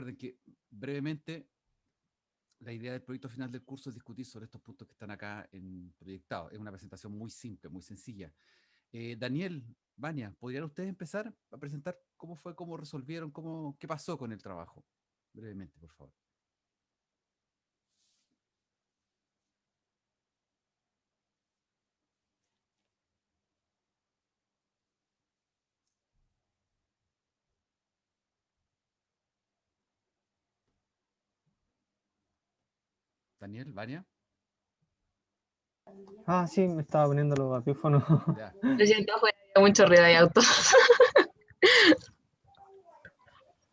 recuerden que brevemente la idea del proyecto final del curso es discutir sobre estos puntos que están acá proyectados. Es una presentación muy simple, muy sencilla. Daniel, Vania, ¿podrían ustedes empezar a presentar cómo fue, cómo resolvieron, qué pasó con el trabajo? Brevemente, por favor. Daniel, Vania. Ah, sí, me estaba poniendo los audífonos. Ya. Lo siento, fue mucho ruido de auto.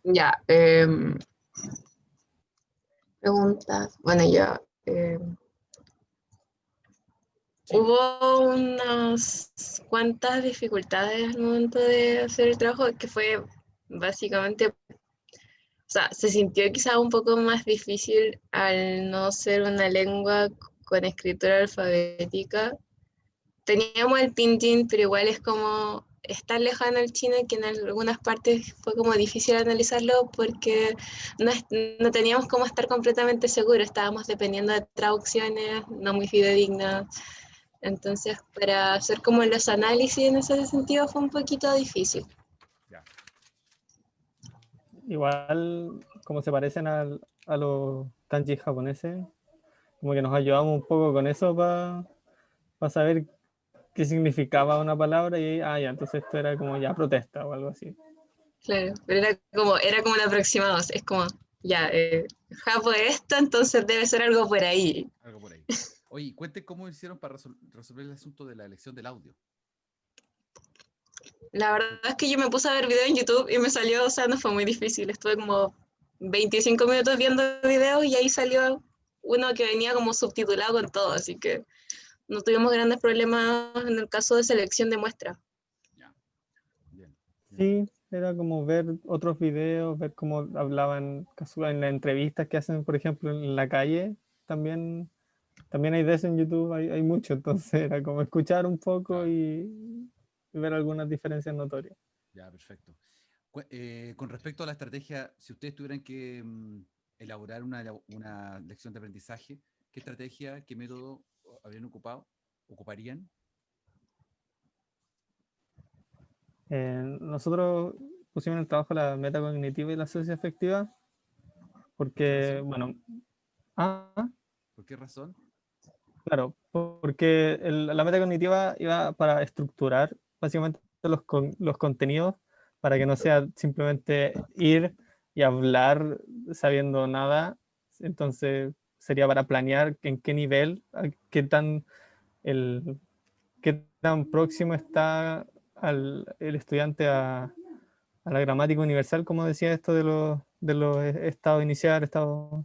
Ya, preguntas. Bueno, ya. Sí. Hubo unas cuantas dificultades al momento de hacer el trabajo, que fue básicamente, o sea, se sintió quizá un poco más difícil al no ser una lengua con escritura alfabética. Teníamos el pinyin, pero igual es como tan lejano el chino que en algunas partes fue como difícil analizarlo porque no, no teníamos cómo estar completamente seguros, estábamos dependiendo de traducciones no muy fidedignas. Entonces, para hacer como los análisis en ese sentido fue un poquito difícil. Ya. Igual, como se parecen a los kanji japoneses, como que nos ayudamos un poco con eso para saber qué significaba una palabra y, ya, entonces esto era como ya protesta o algo así. Claro, pero era como un aproximado, es como, ya, Japo es esto, entonces debe ser algo por ahí. Algo por ahí. Oye, cuenten cómo hicieron para resolver el asunto de la elección del audio. La verdad es que yo me puse a ver videos en YouTube y me salió, o sea, no fue muy difícil, estuve como 25 minutos viendo videos y ahí salió uno que venía como subtitulado con todo, así que no tuvimos grandes problemas en el caso de selección de muestras. Ya. Bien. Sí, era como ver otros videos, ver cómo hablaban en las entrevistas que hacen, por ejemplo, en la calle. También hay de eso en YouTube, hay mucho, entonces era como escuchar un poco Claro. y ver algunas diferencias notorias. Ya, perfecto. Con respecto a la estrategia, si ustedes tuvieran que elaborar una lección de aprendizaje, ¿qué estrategia, qué método ocuparían? Nosotros pusimos en el trabajo la metacognitiva y la socioafectiva ¿Por qué porque, razón? bueno, ¿Por qué razón? claro, porque la metacognitiva iba para estructurar básicamente los contenidos para que no sea simplemente ir y hablar sabiendo nada. Entonces sería para planear en qué nivel, el, qué tan próximo está el estudiante a la gramática universal, como decía esto de los estados inicial, estados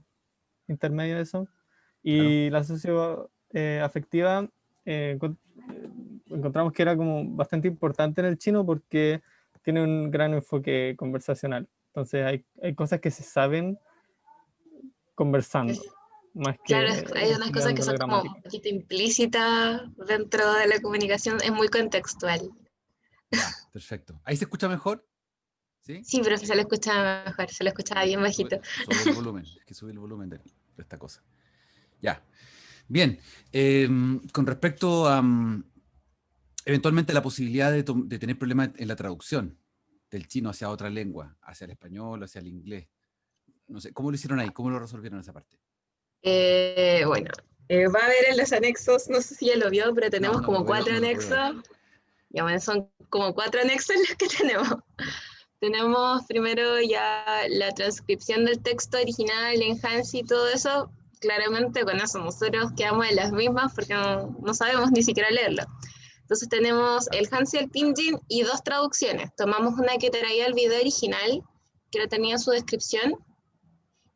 intermedios, eso. Claro. Y la socioafectiva encontramos que era como bastante importante en el chino porque tiene un gran enfoque conversacional. Entonces hay cosas que se saben conversando, más Claro, que hay unas cosas que estudiando la son como gramática. un poquito implícitas dentro de la comunicación, es muy contextual. Ya, perfecto. ¿Ahí se escucha mejor? ¿Sí? Sí, pero se lo escuchaba mejor, se lo escuchaba bien bajito. Sube el volumen. Hay que subir el volumen de esta cosa. Ya. Bien. Con respecto a eventualmente la posibilidad de tener problemas en la traducción del chino hacia otra lengua, hacia el español, hacia el inglés. No sé, ¿cómo lo hicieron ahí? ¿Cómo lo resolvieron esa parte? Bueno, va a ver en los anexos, no sé si ya lo vio, pero No, tenemos no como lo veo, 4 no lo puedo ver. anexos. Ya bueno, son como 4 anexos los que tenemos. Tenemos primero ya la transcripción del texto original en Hansi y todo eso. Claramente con eso nosotros quedamos en las mismas porque no sabemos ni siquiera leerlo. Entonces tenemos el Hansi y el Pinyin y 2 traducciones. Tomamos una que traía el video original, que no tenía su descripción,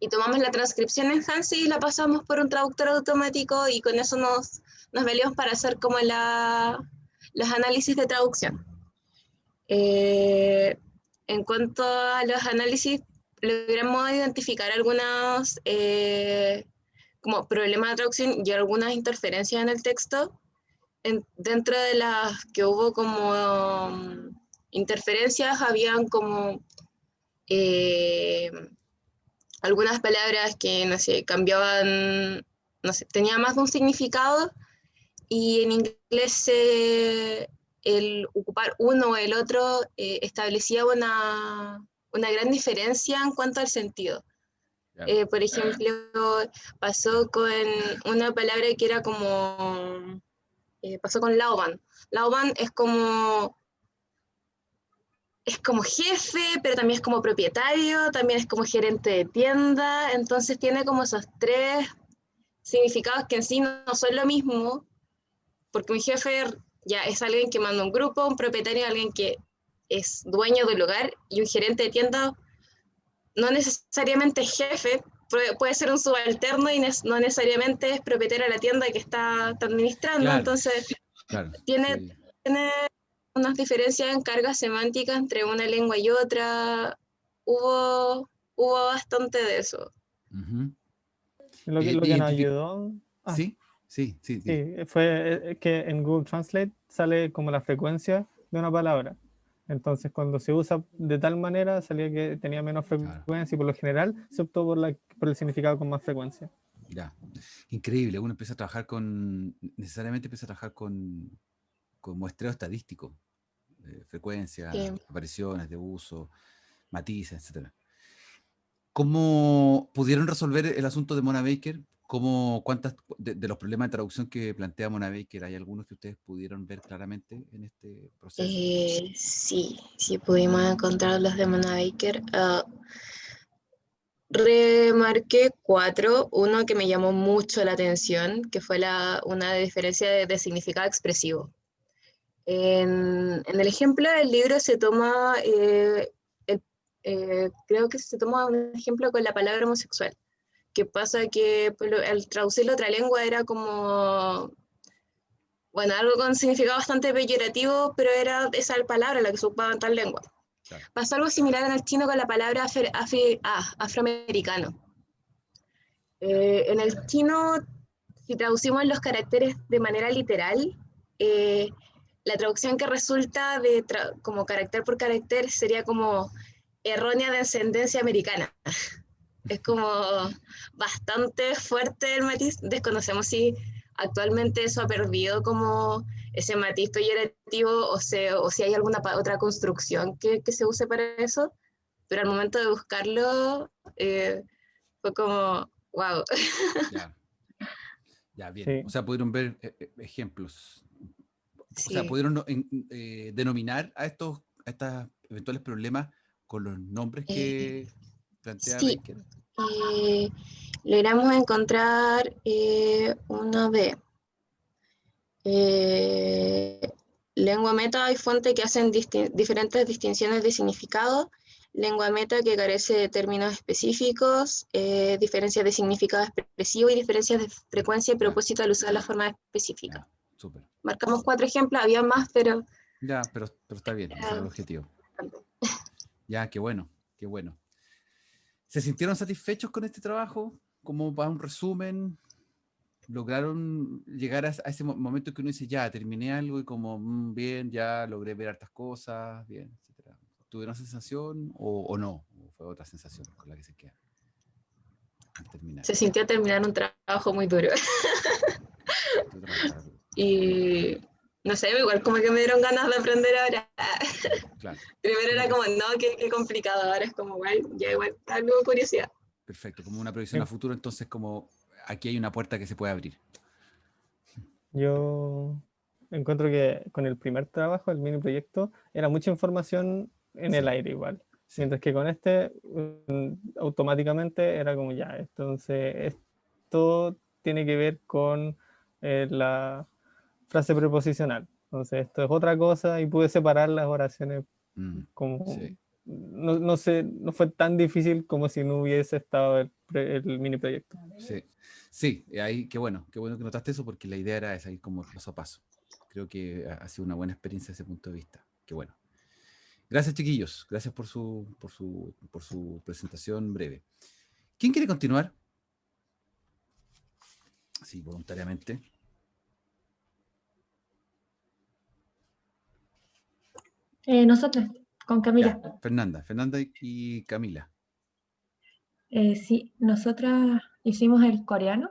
y tomamos la transcripción en Hansi y la pasamos por un traductor automático y con eso nos valíamos para hacer como los análisis de traducción. En cuanto a los análisis, logramos identificar algunos como problemas de traducción y algunas interferencias en el texto. Dentro de las que hubo como interferencias, habían como algunas palabras que, no sé, cambiaban, no sé, tenía más de un significado, y en inglés el ocupar uno o el otro establecía una gran diferencia en cuanto al sentido. Ya. Por ejemplo, pasó con una palabra que era como, pasó con Lauban. Lauban es como jefe, pero también es como propietario, también es como gerente de tienda, entonces tiene como esos tres significados que en sí no son lo mismo, porque un jefe ya es alguien que manda un grupo, un propietario es alguien que es dueño del lugar, y un gerente de tienda no necesariamente es jefe, puede ser un subalterno y no necesariamente es propietario de la tienda que está administrando, Claro, entonces claro, tiene, sí. tiene unas diferencias en cargas semánticas entre una lengua y otra. Hubo bastante de eso. Ujú. Lo que nos ayudó, ¿Sí? Sí, sí, sí. sí, fue que en Google Translate sale como la frecuencia de una palabra. Entonces, cuando se usa de tal manera, salía que tenía menos Claro, frecuencia y por lo general se optó por el significado con más frecuencia. ya. Increíble, uno empieza a trabajar necesariamente empieza a trabajar con muestreo estadístico, frecuencia, Sí. apariciones de uso, matices, etcétera. ¿Cómo pudieron resolver el asunto de Mona Baker? ¿Cuántas de los problemas de traducción que plantea Mona Baker, hay algunos que ustedes pudieron ver claramente en este proceso? Sí, sí pudimos encontrar los de Mona Baker. Remarqué cuatro, uno que me llamó mucho la atención, que fue una diferencia de significado expresivo. En el ejemplo del libro se toma, creo que se toma un ejemplo con la palabra homosexual, que pasa que al traducirlo a otra lengua era como, bueno, algo con significado bastante peyorativo, pero era esa palabra la que se ocupaba en tal lengua. Claro. Pasó algo similar en el chino con la palabra afroamericano. En el chino, si traducimos los caracteres de manera literal, eh, la traducción que resulta como carácter por carácter sería como errónea de ascendencia americana. Es como bastante fuerte el matiz. Desconocemos si actualmente eso ha perdido como ese matiz peyorativo, o si hay alguna otra construcción que se use para eso, pero al momento de buscarlo fue como, wow. Ya, ya, bien. O Sí, sea, pudieron ver ejemplos. O sea, Sí. pudieron denominar a estos eventuales problemas con los nombres Eh, que plantea sí, Baker. eh, logramos encontrar uno de eh, lengua meta y fuente que hacen diferentes distinciones de significado, lengua meta que carece de términos específicos, diferencias de significado expresivo y diferencias de frecuencia y Ya, propósito al usar la forma específica. ya, súper. Marcamos cuatro ejemplos, había más, pero Ya, pero está bien, ese era el objetivo. Ya, qué bueno, qué bueno. ¿Se sintieron satisfechos con este trabajo? Como para un resumen, ¿lograron llegar a ese momento que uno dice, ya, terminé algo y como, bien, ya logré ver hartas cosas, bien, etcétera? ¿Tuvieron sensación o no? ¿O fue otra sensación con la que se queda al terminar? se sintió terminar un trabajo muy duro. Tú trabajar duro. Y no sé, igual como que me dieron ganas de aprender ahora. Claro, Primero como era que como, no, qué complicado, ahora es como, igual, ya igual, algo de curiosidad. perfecto, como una proyección a sí. futuro, entonces como aquí hay una puerta que se puede abrir. Yo encuentro que con el primer trabajo, el mini proyecto, era mucha información en el Sí, aire igual. sí, Mientras que con este, automáticamente era como ya. Entonces, esto tiene que ver con la frase preposicional. Entonces, esto es otra cosa y pude separar las oraciones como... sí, No sé, no fue tan difícil como si no hubiese estado el mini proyecto. sí. Sí, ahí, qué bueno que notaste eso porque la idea era esa, ir como paso a paso. Creo que ha sido una buena experiencia desde ese punto de vista. Qué bueno. Gracias, chiquillos. Gracias por su presentación breve. ¿Quién quiere continuar? Sí, voluntariamente. Nosotros, con Ya, Camila. Fernanda y Camila. Sí, nosotras hicimos el coreano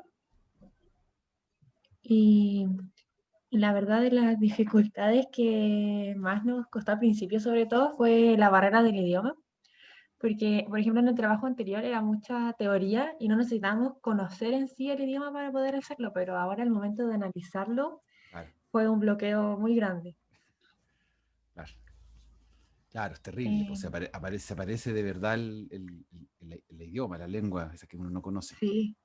y la verdad de las dificultades que más nos costó al principio sobre todo fue la barrera del idioma, porque por ejemplo en el trabajo anterior era mucha teoría y no necesitábamos conocer en sí el idioma para poder hacerlo, pero ahora al momento de analizarlo Claro, fue un bloqueo muy grande. claro. Claro, es terrible, pues Eh, aparece de verdad el idioma, la lengua, esa que uno no conoce. sí,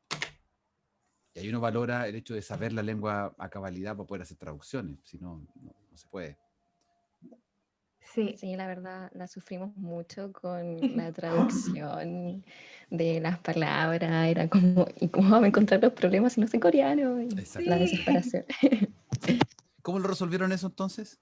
Y ahí uno valora el hecho de saber la lengua a cabalidad para poder hacer traducciones, si no, no se puede. sí. Sí, la verdad, la sufrimos mucho con la traducción de las palabras. Era como, ¿y cómo vamos a encontrar los problemas si no sé coreano? Y la Exacto. desesperación. ¿Cómo lo resolvieron eso entonces?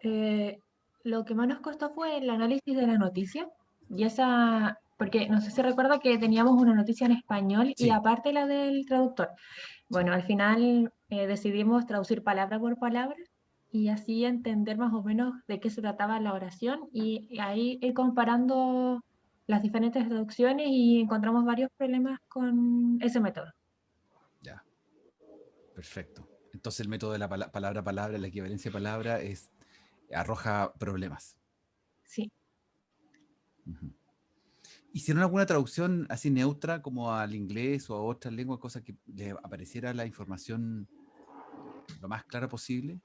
Eh, lo que más nos costó fue el análisis de la noticia. Y esa, porque no sé si recuerda que teníamos una noticia en español y Sí, aparte la del traductor. sí. Bueno, al final decidimos traducir palabra por palabra y así entender más o menos de qué se trataba la oración y ahí ir comparando las diferentes traducciones y encontramos varios problemas con ese método. Ya, perfecto. Entonces el método de la palabra a palabra, la equivalencia a palabra, arroja problemas. Sí. Ujú. ¿Hicieron alguna traducción así neutra como al inglés o a otras lenguas, cosa que les apareciera la información lo más clara posible?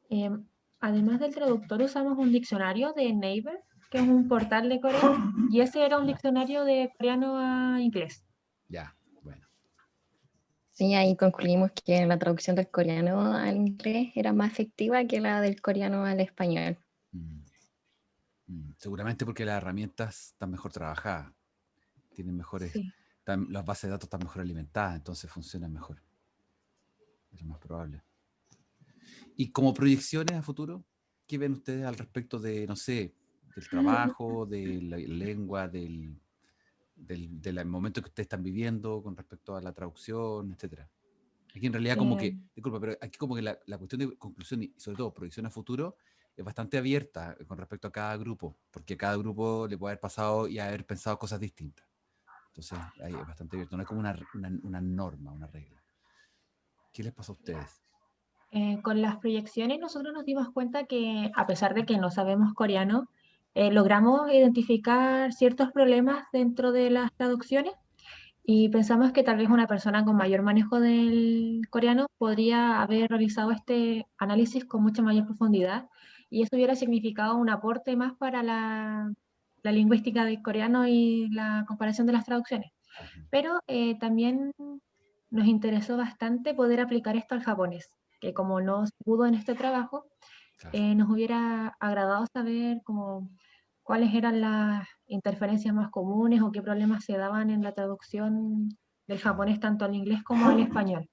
Eh, además del traductor usamos un diccionario de Naver, que es un portal de coreano, y ese era un diccionario de coreano a inglés. Ya, bueno. Sí, ahí concluimos que la traducción del coreano al inglés era más efectiva que la del coreano al español. Mm, seguramente porque las herramientas están mejor trabajadas, tienen mejores, Sí. las bases de datos están mejor alimentadas, entonces funcionan mejor. Es lo más probable. Y como proyecciones a futuro, ¿qué ven ustedes al respecto de, no sé, del trabajo, de la lengua, del momento que ustedes están viviendo con respecto a la traducción, etcétera? Aquí en realidad como Eh, que, disculpa, pero aquí como que la cuestión de conclusión y sobre todo proyección a futuro es bastante abierta con respecto a cada grupo, porque a cada grupo le puede haber pasado y haber pensado cosas distintas. Entonces, ahí es bastante abierto, no es como una norma, una regla. ¿Qué les pasa a ustedes? con las proyecciones nosotros nos dimos cuenta que a pesar de que no sabemos coreano, logramos identificar ciertos problemas dentro de las traducciones y pensamos que tal vez una persona con mayor manejo del coreano podría haber realizado este análisis con mucha mayor profundidad y eso hubiera significado un aporte más para la lingüística del coreano y la comparación de las traducciones. Ujú, Pero también nos interesó bastante poder aplicar esto al japonés, que como no se pudo en este trabajo, claro. nos hubiera agradado saber como cuáles eran las interferencias más comunes o qué problemas se daban en la traducción del japonés tanto al inglés como al español.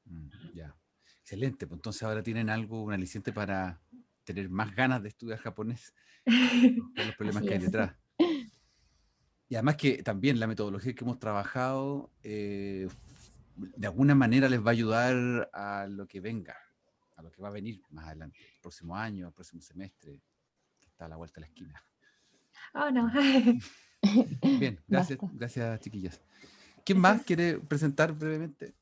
Ya. Excelente, pues entonces ahora tienen algo, un aliciente para tener más ganas de estudiar japonés por los problemas Así que hay es. detrás. Y además que también la metodología que hemos trabajado de alguna manera les va a ayudar a lo que venga, a lo que va a venir más adelante, el próximo año, el próximo semestre, que está a la vuelta de la esquina. Oh, no. Bien, gracias, Basta. gracias chiquillas. ¿Quién más Gracias. quiere presentar brevemente?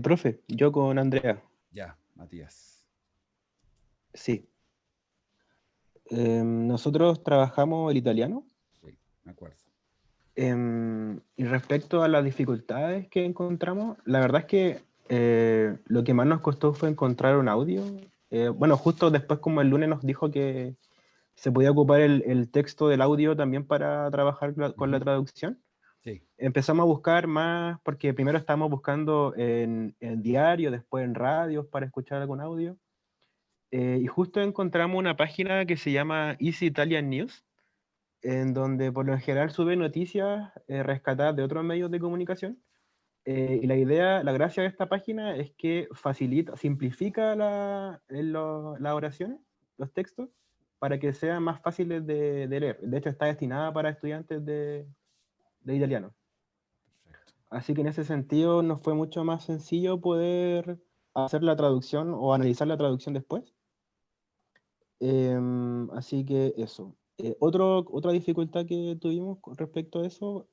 Profe, yo con Andrea. Ya, Matías. Sí. Nosotros trabajamos el italiano. Sí, me acuerdo. Y respecto a las dificultades que encontramos, la verdad es que lo que más nos costó fue encontrar un audio. Bueno, justo después como el lunes nos dijo que se podía ocupar el texto del audio también para trabajar con la Ujú. traducción. Sí, Empezamos a buscar más, porque primero estábamos buscando en diario, después en radios para escuchar algún audio. Y justo encontramos una página que se llama Easy Italian News, en donde por lo general sube noticias rescatadas de otros medios de comunicación. Y la idea, la gracia de esta página es que facilita, simplifica las oraciones, los textos, para que sean más fáciles de leer. De hecho, está destinada para estudiantes de italiano. perfecto. Así que en ese sentido nos fue mucho más sencillo poder hacer la traducción o analizar la traducción después. Así que eso. Otra dificultad que tuvimos con respecto a eso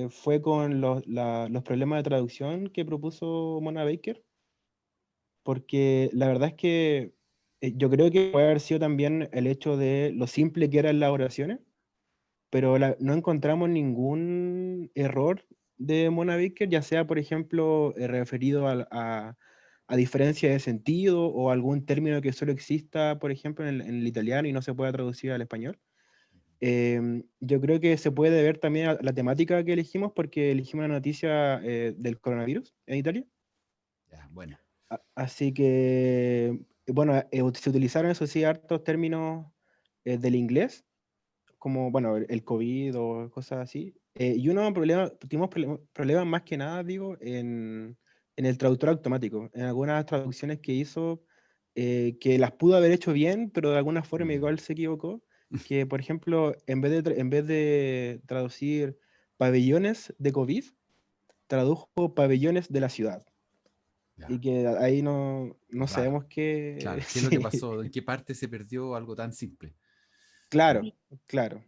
fue con los problemas de traducción que propuso Mona Baker, porque la verdad es que yo creo que puede haber sido también el hecho de lo simple que eran las oraciones, pero no encontramos ningún error de Mona Baker, ya sea, por ejemplo, referido a diferencia de sentido o algún término que solo exista, por ejemplo, en el italiano y no se pueda traducir al español. Yo creo que se puede ver también a la temática que elegimos porque elegimos una noticia del coronavirus en Italia. Ya, bueno. Así que, bueno, se utilizaron, eso sí, hartos términos del inglés, como, bueno, el COVID o cosas así. Y tuvimos problemas más que nada, digo, en el traductor automático, en algunas traducciones que hizo, que las pudo haber hecho bien, pero de alguna forma igual se equivocó. Que, por ejemplo, en vez de traducir pabellones de COVID, tradujo pabellones de la ciudad. Ya. Y que ahí no Raro. sabemos qué... Claro, ¿qué es lo que pasó? ¿En qué parte se perdió algo tan simple? Claro, claro.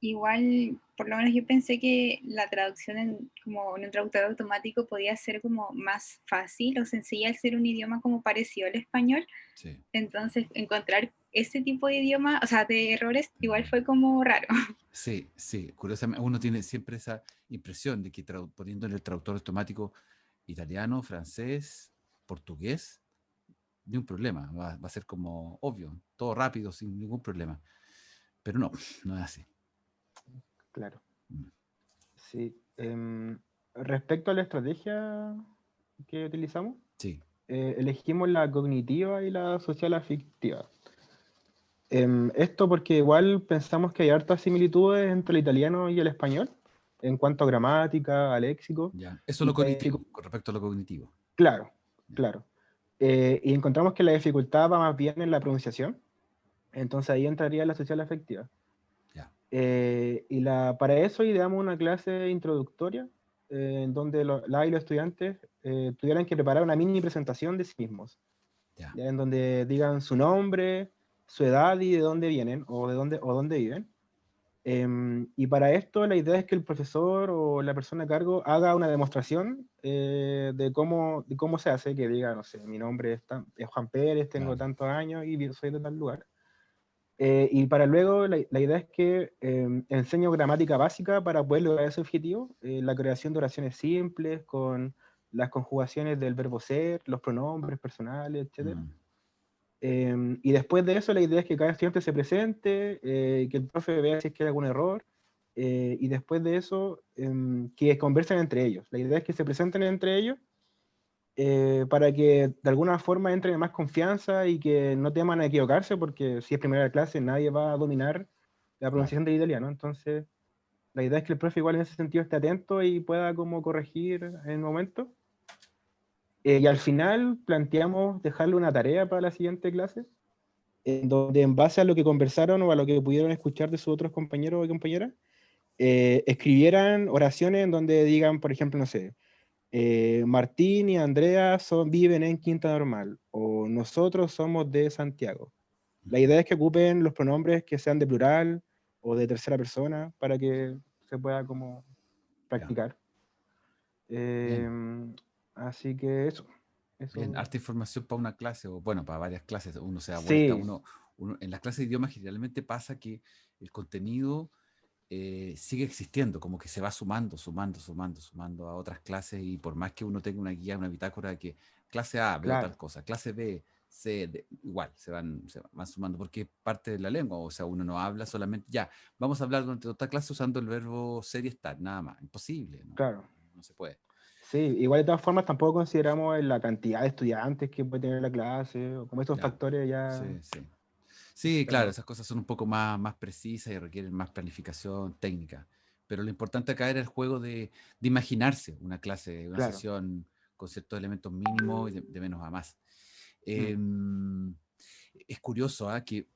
Igual, por lo menos yo pensé que la traducción como en un traductor automático podía ser como más fácil o sencilla al ser un idioma como parecido al español. Sí. Entonces, encontrar ese tipo de idioma, o sea, de errores, igual fue como raro. Sí, sí. Curiosamente, uno tiene siempre esa impresión de que poniendo en el traductor automático italiano, francés, portugués, ni un problema. Va a ser como obvio, todo rápido, sin ningún problema. Pero no, no es así. Claro. Sí. Respecto a la estrategia que utilizamos, Sí. elegimos la cognitiva y la social afectiva. Esto porque igual pensamos que hay hartas similitudes entre el italiano y el español en cuanto a gramática, a léxico. Ya. Eso es lo cognitivo, con respecto a lo cognitivo. Claro, Ya. claro. Y encontramos que la dificultad va más bien en la pronunciación. Entonces ahí entraría la social afectiva. Ya. Para eso ideamos una clase introductoria en donde los estudiantes tuvieran que preparar una mini presentación de sí mismos, Ya. en donde digan su nombre, su edad y de dónde vienen o dónde viven. Y para esto la idea es que el profesor o la persona a cargo haga una demostración de cómo se hace, que diga, no sé, mi nombre es Juan Pérez, tengo Claro. tantos años y soy de tal lugar. Y para luego la idea es que enseño gramática básica para poder lograr ese objetivo, la creación de oraciones simples con las conjugaciones del verbo ser, los pronombres personales, etc. Y después de eso la idea es que cada estudiante se presente, que el profe vea si es que hay algún error, y después de eso que conversen entre ellos. La idea es que se presenten entre ellos para que de alguna forma entren en más confianza y que no teman a equivocarse, porque si es primera clase nadie va a dominar la pronunciación del italiano. Entonces, la idea es que el profe igual en ese sentido esté atento y pueda como corregir en el momento. Y al final planteamos dejarle una tarea para la siguiente clase, en donde en base a lo que conversaron o a lo que pudieron escuchar de sus otros compañeros y compañeras, escribieran oraciones en donde digan, por ejemplo, no sé, Martín y Andrea viven en Quinta Normal, o nosotros somos de Santiago. La idea es que ocupen los pronombres que sean de plural o de tercera persona para que se pueda como practicar. Así que eso. Bien, harta información para una clase, o bueno, para varias clases, uno se da vuelta, Sí, en las clases de idioma generalmente pasa que el contenido sigue existiendo, como que se va sumando a otras clases, y por más que uno tenga una guía, una bitácora que clase A, veo claro, tal cosa, clase B, C, igual, se van sumando, porque es parte de la lengua, o sea, uno no habla solamente, ya, vamos a hablar durante toda la clase usando el verbo ser y estar, nada más, imposible, claro. no se puede. Sí, igual de todas formas tampoco consideramos la cantidad de estudiantes que puede tener la clase, o como estos Ya, factores ya... sí, sí. Sí, claro, externos. esas cosas son un poco más precisas y requieren más planificación técnica. Pero lo importante acá era el juego de imaginarse una clase, una Claro. sesión con ciertos elementos mínimos y de menos a más. Mm. Es curioso, que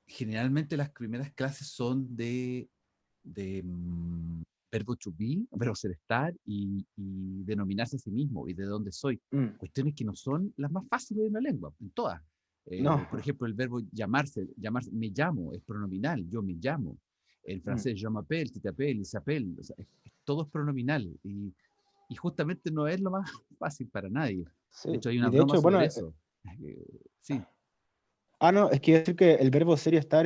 generalmente las primeras clases son de verbo to be, verbo ser estar y denominarse a sí mismo y de dónde soy. Mm. Cuestiones que no son las más fáciles de una lengua, en todas. No. Por ejemplo, el verbo llamarse, me llamo, es pronominal, yo me llamo. En francés, je m'appelle, tu t'appelles, il s'appelle. O sea, todo es pronominal. Y justamente no es lo más fácil para nadie. Sí. De hecho, hay Y una de broma hecho, bueno, sobre eso. Sí, no, es que decir que el verbo ser y estar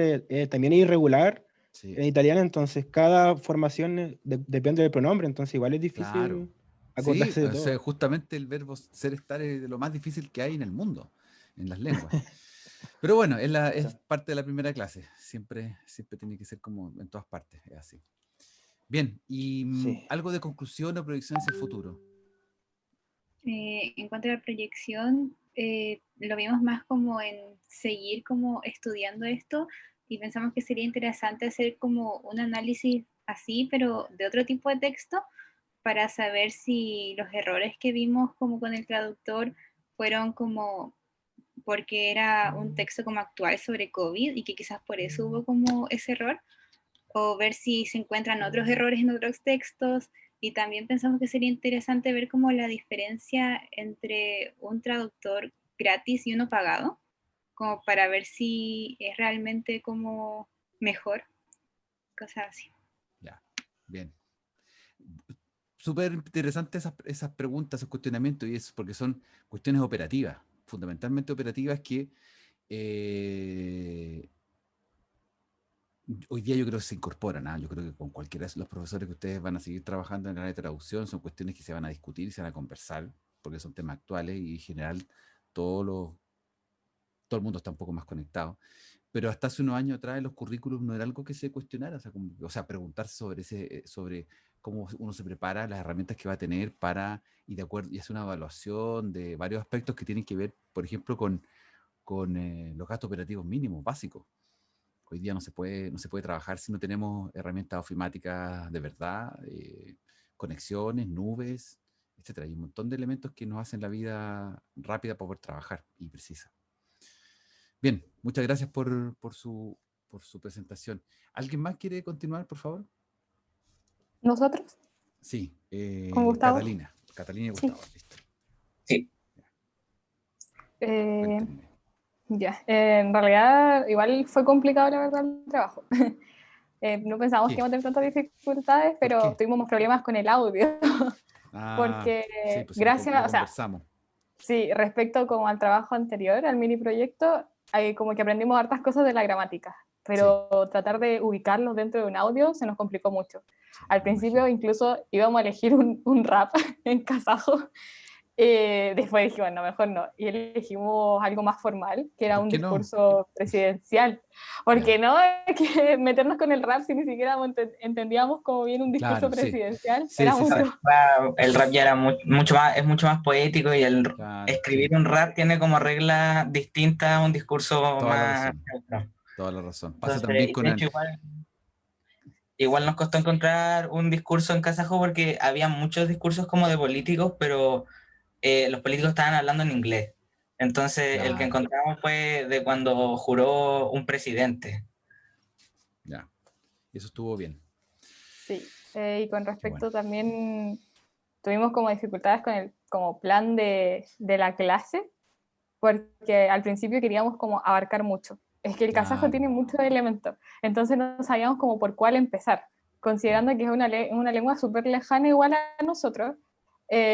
también es irregular sí, en italiano, entonces cada formación depende del pronombre, entonces igual es claro. difícil Sí, acordarse de o sea, todo. justamente el verbo ser, estar es de lo más difícil que hay en el mundo, en las lenguas. Pero bueno, es Claro. parte de la primera clase. Siempre tiene que ser como en todas partes, es así. Bien, y Sí. algo de conclusión o proyección hacia el futuro. En cuanto a la proyección, lo vimos más como en seguir como estudiando esto y pensamos que sería interesante hacer como un análisis así, pero de otro tipo de texto, para saber si los errores que vimos como con el traductor fueron como porque era un texto como actual sobre COVID y que quizás por eso hubo como ese error, o ver si se encuentran otros errores en otros textos. Y también pensamos que sería interesante ver como la diferencia entre un traductor gratis y uno pagado, como para ver si es realmente como mejor, cosas así. Ya, bien. Súper interesantes esas preguntas, esos cuestionamientos, y eso porque son cuestiones operativas, fundamentalmente operativas que hoy día yo creo que se incorporan. Yo creo que con cualquiera de los profesores que ustedes van a seguir trabajando en el área de traducción son cuestiones que se van a discutir y se van a conversar, porque son temas actuales y en general todo el mundo está un poco más conectado. Pero hasta hace unos años atrás los currículums no era algo que se cuestionara, o sea, preguntarse sobre cómo uno se prepara, las herramientas que va a tener y de acuerdo, y hacer una evaluación de varios aspectos que tienen que ver, por ejemplo, con los gastos operativos mínimos, básicos. Hoy día no se puede trabajar si no tenemos herramientas ofimáticas de verdad, conexiones, nubes, etcétera. Hay un montón de elementos que nos hacen la vida rápida para poder trabajar y precisa. Bien, muchas gracias por su presentación. ¿Alguien más quiere continuar, por favor? ¿Nosotros? Sí, ¿Con Gustavo? Catalina y Sí. Gustavo, listo. Sí. Cuéntenme. Ya, en realidad igual fue complicado la verdad el trabajo. No pensábamos ¿Qué? que íbamos a tener tantas dificultades, ¿Por pero qué? tuvimos problemas con el audio, porque Sí, pues lo gracias, o sea, conversamos. sí, respecto como al trabajo anterior, al mini proyecto, como que aprendimos hartas cosas de la gramática, pero tratar de ubicarlos dentro de un audio se nos complicó mucho. Sí, Al me principio imagino. incluso íbamos a elegir un rap en kazajo. Después dijimos, no, mejor no. Y elegimos algo más formal, que era ¿Por un qué no? discurso presidencial. Porque Ya. no hay que meternos con el rap si ni siquiera entendíamos cómo viene un discurso Claro, sí. presidencial. Sí, Era sí, sí. mucho. El rap ya era mucho más, es mucho más poético y Claro, escribir sí. un rap tiene como regla distinta a un discurso Toda la más razón. neutro. Toda la razón. Pasa Entonces, también y con de el... hecho igual nos costó encontrar un discurso en kazajo porque había muchos discursos como de políticos, pero los políticos estaban hablando en inglés. Entonces, el que Claro, encontramos fue de cuando juró un presidente. ya. Eso estuvo bien. Sí. Y con Qué bueno. respecto también tuvimos como dificultades con el como plan de la clase, porque al principio queríamos como abarcar mucho. Es que el kazajo Claro. tiene muchos elementos, entonces no sabíamos como por cuál empezar, considerando que es una lengua súper lejana igual a nosotros.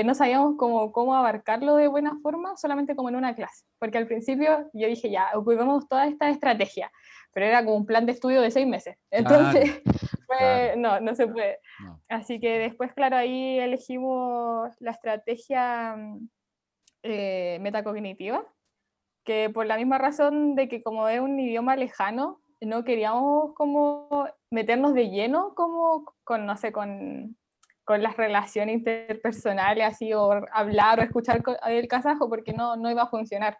No sabíamos cómo abarcarlo de buena forma, solamente como en una clase, porque al principio yo dije, ya, ocupemos toda esta estrategia, pero era como un plan de estudio de 6 meses, entonces Claro. no se puede. No. Así que después, claro, ahí elegimos la estrategia metacognitiva, que por la misma razón de que como es un idioma lejano, no queríamos como meternos de lleno como con, no sé, con las relaciones interpersonales, así, o hablar o escuchar el kazajo, porque no iba a funcionar.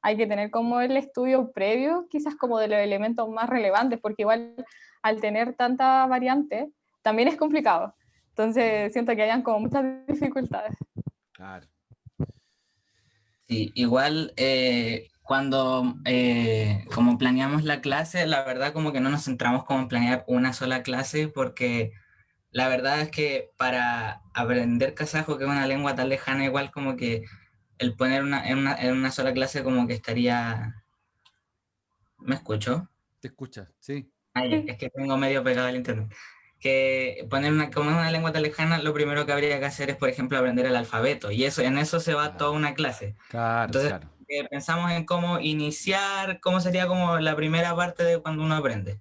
Hay que tener como el estudio previo, quizás como de los elementos más relevantes, porque igual al tener tanta variante, también es complicado. Entonces siento que hayan como muchas dificultades. Claro. Sí, igual cuando como planeamos la clase, la verdad como que no nos centramos como en planear una sola clase, porque la verdad es que para aprender kazajo, que es una lengua tan lejana, igual como que el poner en una sola clase como que estaría ¿Me escucho? Te escuchas, sí. Ay, es que tengo medio pegado el internet. Que poner como es una lengua tan lejana, lo primero que habría que hacer es, por ejemplo, aprender el alfabeto. Y eso, en eso se va toda una clase. Claro, Entonces, claro. pensamos en cómo iniciar, cómo sería como la primera parte de cuando uno aprende.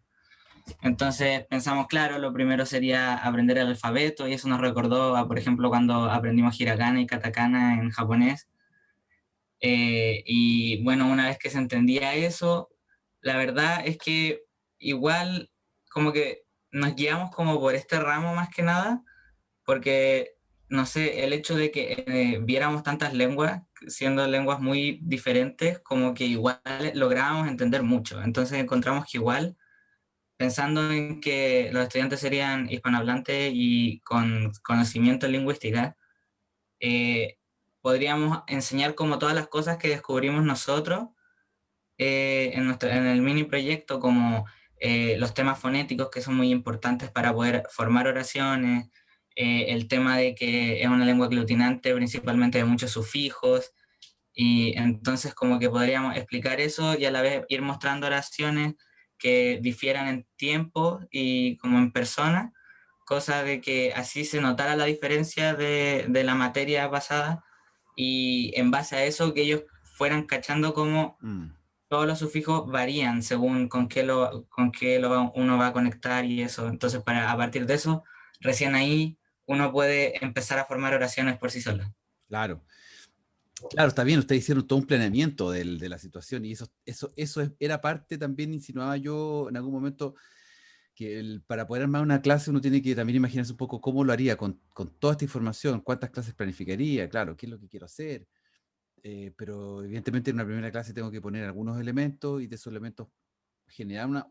Entonces pensamos, claro, lo primero sería aprender el alfabeto y eso nos recordó a, por ejemplo, cuando aprendimos hiragana y katakana en japonés. Y bueno, una vez que se entendía eso, la verdad es que igual como que nos guiamos como por este ramo más que nada, porque, no sé, el hecho de que viéramos tantas lenguas, siendo lenguas muy diferentes, como que igual lográbamos entender mucho. Entonces encontramos que igual, pensando en que los estudiantes serían hispanohablantes y con conocimiento en lingüística, eh, podríamos enseñar como todas las cosas que descubrimos nosotros en el mini proyecto, como los temas fonéticos que son muy importantes para poder formar oraciones, el tema de que es una lengua aglutinante principalmente de muchos sufijos, y entonces como que podríamos explicar eso y a la vez ir mostrando oraciones que difieran en tiempo y como en persona, cosa de que así se notara la diferencia de la materia pasada y en base a eso que ellos fueran cachando cómo todos los sufijos varían según con qué uno va a conectar y eso. Entonces, a partir de eso, recién ahí uno puede empezar a formar oraciones por sí solo. Claro. Claro, está bien, ustedes hicieron todo un planeamiento de la situación y era parte también, insinuaba yo en algún momento, que para poder armar una clase uno tiene que también imaginarse un poco cómo lo haría con toda esta información, cuántas clases planificaría, claro, qué es lo que quiero hacer, pero evidentemente en una primera clase tengo que poner algunos elementos y de esos elementos generar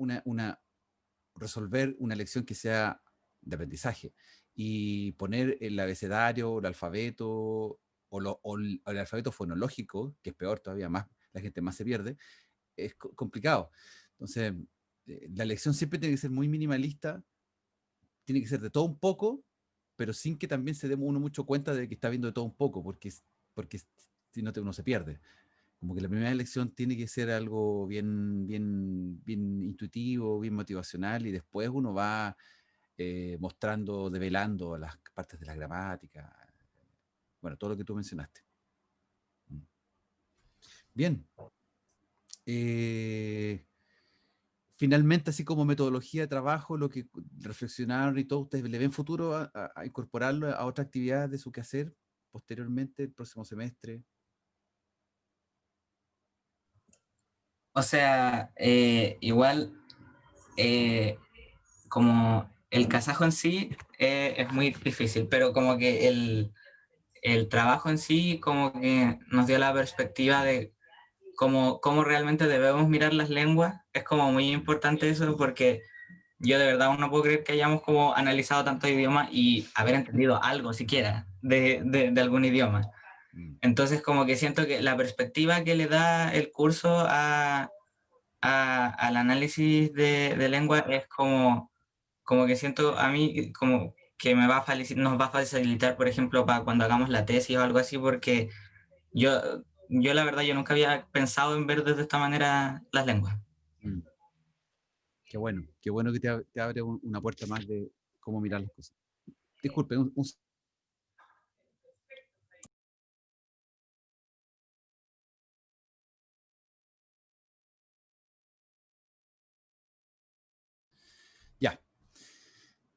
resolver una lección que sea de aprendizaje y poner el abecedario, el alfabeto o el alfabeto fonológico, que es peor todavía, más la gente más se pierde, es complicado. Entonces, la lección siempre tiene que ser muy minimalista, tiene que ser de todo un poco, pero sin que también se dé uno mucho cuenta de que está viendo de todo un poco, porque si no uno se pierde. Como que la primera lección tiene que ser algo bien intuitivo, bien motivacional, y después uno va mostrando, develando las partes de la gramática, bueno, todo lo que tú mencionaste. Bien. Finalmente, así como metodología de trabajo, lo que reflexionaron y todo, ¿ustedes le ven futuro a incorporarlo a otra actividad de su quehacer posteriormente, el próximo semestre? O sea, igual, como el kazajo en sí es muy difícil, pero como que el trabajo en sí como que nos dio la perspectiva de cómo realmente debemos mirar las lenguas. Es como muy importante eso porque yo de verdad aún no puedo creer que hayamos como analizado tantos idiomas y haber entendido algo siquiera de algún idioma. Entonces como que siento que la perspectiva que le da el curso al análisis de lengua es como que siento a mí como que nos va a facilitar, por ejemplo, para cuando hagamos la tesis o algo así, porque yo la verdad, yo nunca había pensado en ver desde esta manera las lenguas. Qué bueno que te abre una puerta más de cómo mirar las cosas. Disculpe, ya.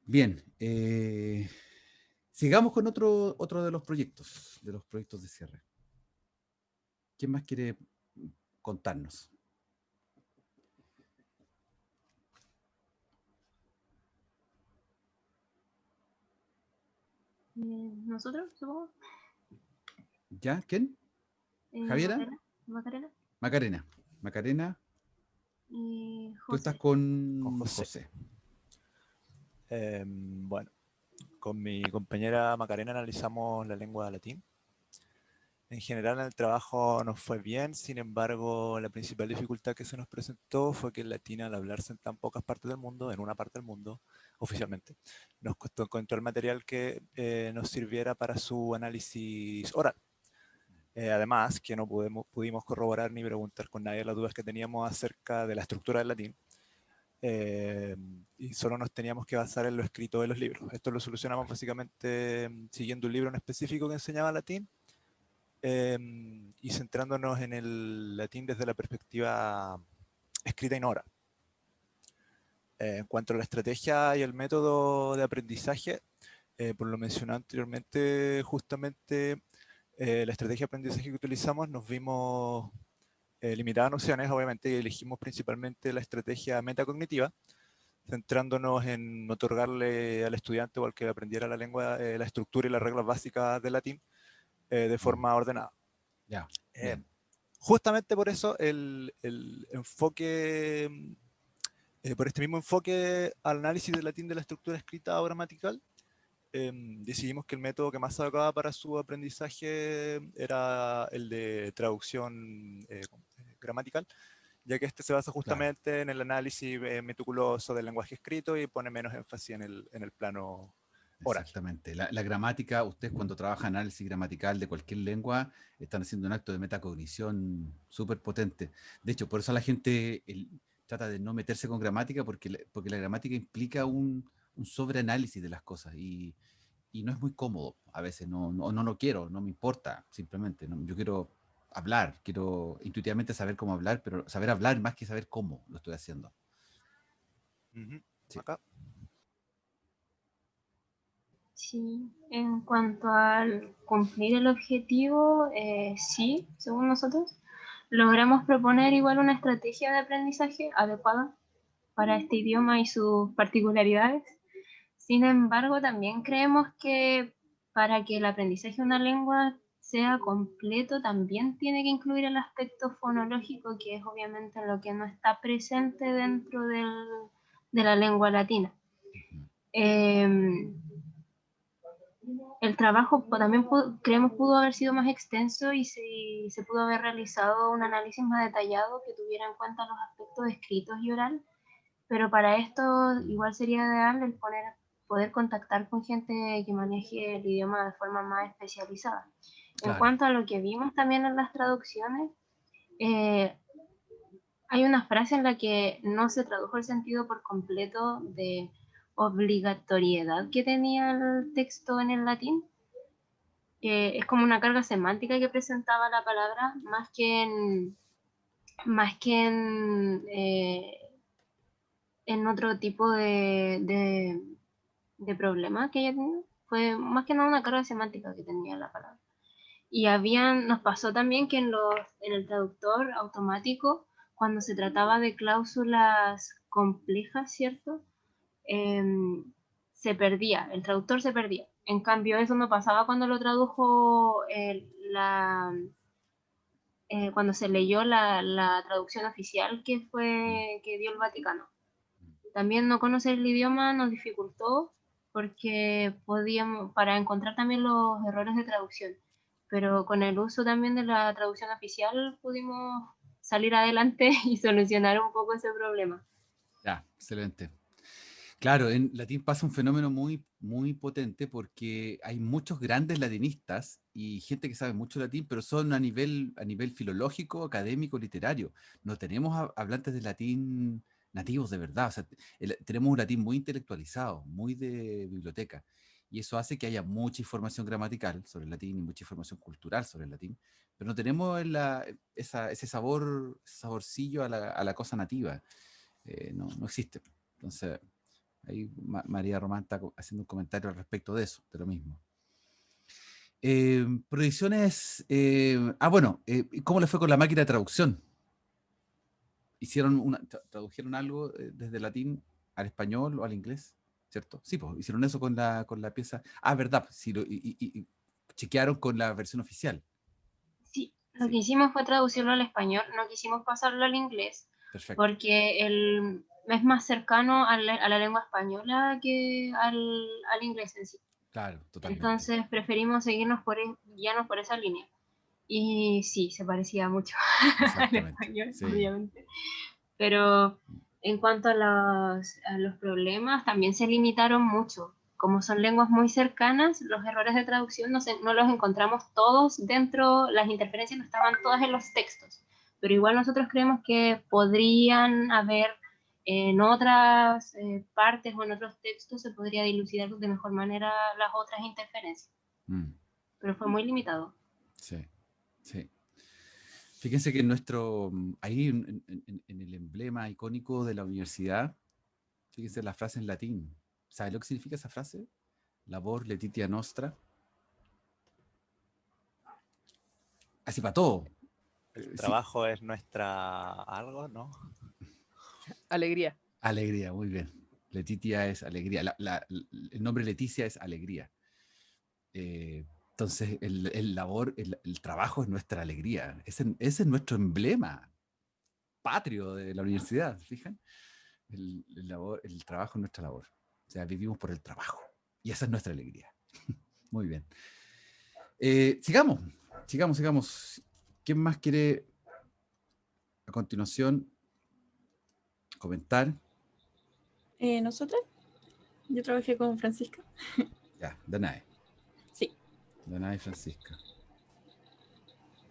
Bien. Sigamos con otro de los proyectos de cierre. ¿Quién más quiere contarnos? ¿Nosotros, supongo? ¿Ya? ¿Quién? ¿Javiera? Macarena. Macarena. Y José. Tú estás con José. Bueno, con mi compañera Macarena analizamos la lengua latín. En general el trabajo nos fue bien, sin embargo la principal dificultad que se nos presentó fue que el latín, al hablarse en tan pocas partes del mundo, en una parte del mundo oficialmente, nos costó encontrar material que nos sirviera para su análisis oral. Además, que no pudimos corroborar ni preguntar con nadie las dudas que teníamos acerca de la estructura del latín. Y solo nos teníamos que basar en lo escrito de los libros. Esto lo solucionamos básicamente siguiendo un libro en específico que enseñaba latín y centrándonos en el latín desde la perspectiva escrita y no oral. En cuanto a la estrategia y el método de aprendizaje, por lo mencionado anteriormente, justamente la estrategia de aprendizaje que utilizamos nos vimos limitadas en opciones, obviamente, y elegimos principalmente la estrategia metacognitiva, centrándonos en otorgarle al estudiante o al que aprendiera la lengua la estructura y las reglas básicas del latín de forma ordenada. Ya. Justamente por eso el enfoque, por este mismo enfoque al análisis del latín de la estructura escrita o gramatical, decidimos que el método que más se adecuaba para su aprendizaje era el de traducción gramatical, ya que este se basa justamente en el análisis meticuloso del lenguaje escrito y pone menos énfasis en el plano oral. Exactamente. La gramática, ustedes cuando trabajan análisis gramatical de cualquier lengua, están haciendo un acto de metacognición súper potente. De hecho, por eso la gente trata de no meterse con gramática, porque la gramática implica un sobreanálisis de las cosas y no es muy cómodo. A veces no lo quiero, no me importa, simplemente. Yo quiero hablar, quiero intuitivamente saber cómo hablar, pero saber hablar más que saber cómo lo estoy haciendo. Sí. Acá. Sí, en cuanto al cumplir el objetivo, sí, según nosotros, logramos proponer igual una estrategia de aprendizaje adecuada para este idioma y sus particularidades. Sin embargo, también creemos que para que el aprendizaje de una lengua sea completo, también tiene que incluir el aspecto fonológico, que es obviamente lo que no está presente dentro de la lengua latina. El trabajo también creemos pudo haber sido más extenso y se pudo haber realizado un análisis más detallado que tuviera en cuenta los aspectos escritos y oral, pero para esto igual sería ideal el poder contactar con gente que maneje el idioma de forma más especializada. En cuanto a lo que vimos también en las traducciones, hay una frase en la que no se tradujo el sentido por completo de obligatoriedad que tenía el texto en el latín. Es como una carga semántica que presentaba la palabra, más que en otro tipo de problema que ella tenía. Fue más que nada una carga semántica que tenía la palabra. Y nos pasó también que en el traductor automático, cuando se trataba de cláusulas complejas, ¿cierto? Se perdía, el traductor se perdía. En cambio, eso no pasaba cuando lo tradujo cuando se leyó la traducción oficial que dio el Vaticano. También no conocer el idioma nos dificultó porque para encontrar también los errores de traducción. Pero con el uso también de la traducción oficial pudimos salir adelante y solucionar un poco ese problema. Ya, excelente. Claro, en latín pasa un fenómeno muy, muy potente porque hay muchos grandes latinistas y gente que sabe mucho latín, pero son a nivel filológico, académico, literario. No tenemos hablantes de latín nativos de verdad. O sea, tenemos un latín muy intelectualizado, muy de biblioteca. Y eso hace que haya mucha información gramatical sobre el latín y mucha información cultural sobre el latín, pero no tenemos ese saborcillo a la cosa nativa. No existe. Entonces, ahí María Román está haciendo un comentario al respecto de eso, de lo mismo. Proyecciones. Bueno, ¿cómo le fue con la máquina de traducción? ¿Tradujeron algo desde latín al español o al inglés? ¿Cierto? Sí, pues hicieron eso con la pieza. Verdad, sí, y chequearon con la versión oficial. Sí, lo que hicimos fue traducirlo al español, no quisimos pasarlo al inglés. Perfecto. Porque es más cercano a la lengua española que al inglés en sí. Claro, totalmente. Entonces preferimos guiarnos por esa línea. Y sí, se parecía mucho al español, sí, obviamente. Pero en cuanto a los problemas, también se limitaron mucho. como son lenguas muy cercanas, los errores de traducción no los encontramos todos dentro, las interferencias no estaban todas en los textos, pero igual nosotros creemos que podrían haber en otras partes o en otros textos se podría dilucidar de mejor manera las otras interferencias. Pero fue muy limitado. Sí, sí. Fíjense que ahí en el emblema icónico de la universidad, fíjense la frase en latín. ¿Sabe lo que significa esa frase? Labor letitia nostra. Así para todo. El trabajo es nuestra algo, ¿no? Alegría. Alegría, muy bien. Letitia es alegría. El nombre Leticia es alegría. Entonces, el trabajo es nuestra alegría. Ese es nuestro emblema patrio de la universidad, ¿se fijan? El trabajo es nuestra labor. O sea, vivimos por el trabajo. Y esa es nuestra alegría. Muy bien. Sigamos. ¿Quién más quiere a continuación comentar? ¿Nosotras? Yo trabajé con Francisca. Ya, Danae. Sí. Danae y Francisca.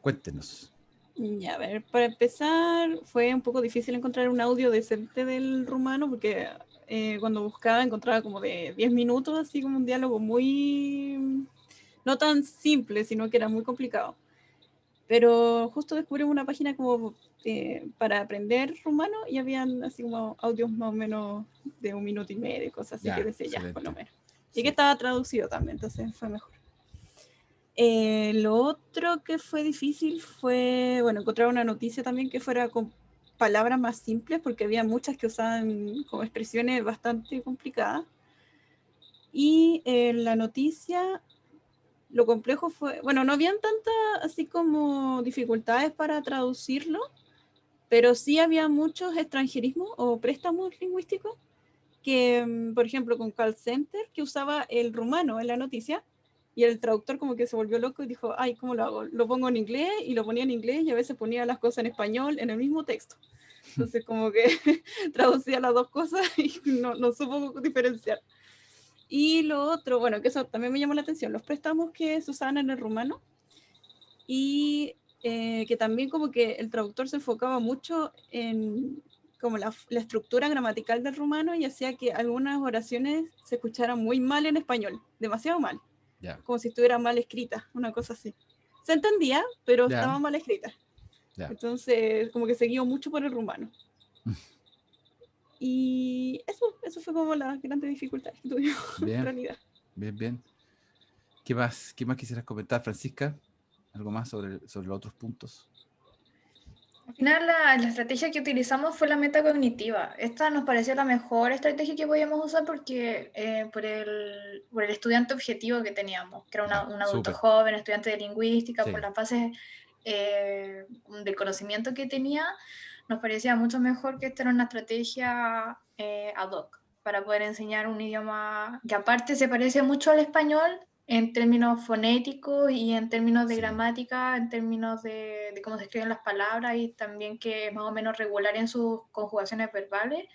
Cuéntenos. Ya, a ver, para empezar, fue un poco difícil encontrar un audio decente del rumano porque cuando buscaba encontraba como de 10 minutos, así como un diálogo muy... no tan simple, sino que era muy complicado. Pero justo descubrimos una página como para aprender rumano y habían así como audios más o menos de 1 minuto y medio, cosas así, Ya, que decía excelente. ya, por lo menos. Y Sí. que estaba traducido también, entonces fue mejor. Lo otro que fue difícil fue, bueno, encontrar una noticia también que fuera con palabras más simples, porque había muchas que usaban como expresiones bastante complicadas. Y la noticia, lo complejo fue, bueno, no habían tantas así como dificultades para traducirlo, pero sí había muchos extranjerismos o préstamos lingüísticos que, por ejemplo, con call center, que usaba el rumano en la noticia, y el traductor como que se volvió loco y dijo, ay, ¿cómo lo hago? Lo pongo en inglés, y lo ponía en inglés, y a veces ponía las cosas en español en el mismo texto. Entonces como que traducía las dos cosas y no supo diferenciar. Y lo otro, bueno, que eso también me llamó la atención, los préstamos que se usaban en el rumano, y que también como que el traductor se enfocaba mucho en como la estructura gramatical del rumano y hacía que algunas oraciones se escucharan muy mal en español, demasiado mal, Ya. como si estuviera mal escrita, una cosa así. Se entendía, pero Ya. estaba mal escrita. Ya. Entonces, como que se guió mucho por el rumano. Y eso fue como las grandes dificultades que tuvimos en Bien, realidad. bien. ¿Qué más quisieras comentar, Francisca? ¿Algo más sobre los otros puntos? Al final la estrategia que utilizamos fue la metacognitiva. Esta nos pareció la mejor estrategia que podíamos usar porque por el estudiante objetivo que teníamos, que era un adulto súper. joven, estudiante de lingüística, Sí. por las bases del conocimiento que tenía, nos parecía mucho mejor que esta era una estrategia ad hoc para poder enseñar un idioma que aparte se parece mucho al español en términos fonéticos y en términos de Sí. gramática, en términos de cómo se escriben las palabras y también que es más o menos regular en sus conjugaciones verbales,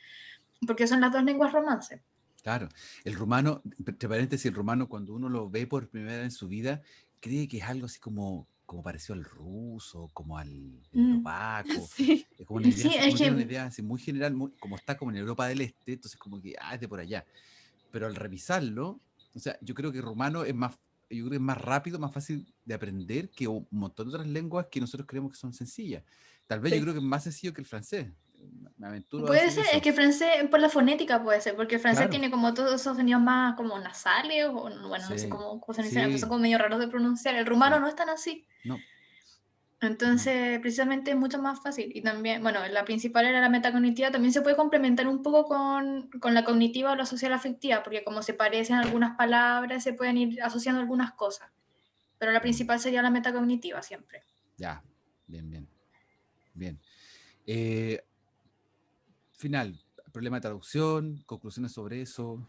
porque son las dos lenguas romances. Claro. El rumano, entre paréntesis, el rumano cuando uno lo ve por primera vez en su vida, cree que es algo así como parecido al ruso, como al eslovaco. Sí. Es como una idea, Sí, así, es como que- tiene una idea así muy general, como está como en Europa del Este, entonces como que, es de por allá. Pero al revisarlo, o sea, yo creo que el rumano es más rápido, más fácil de aprender que un montón de otras lenguas que nosotros creemos que son sencillas. Tal vez Sí. yo creo que es más sencillo que el francés. Me aventuro a Puede decir ser, eso. es que el francés, por la fonética puede ser, porque el francés Claro. tiene como todos esos sonidos más como nasales, o bueno, no sé Sí, cómo se dicen, sí. pero son como medio raros de pronunciar. El rumano Sí. no es tan así. No. Entonces, precisamente es mucho más fácil. Y también, bueno, la principal era la metacognitiva, también se puede complementar un poco con la cognitiva o la social afectiva, porque como se parecen algunas palabras, se pueden ir asociando algunas cosas. Pero la principal sería la metacognitiva siempre. Ya, bien. Final, problema de traducción, conclusiones sobre eso,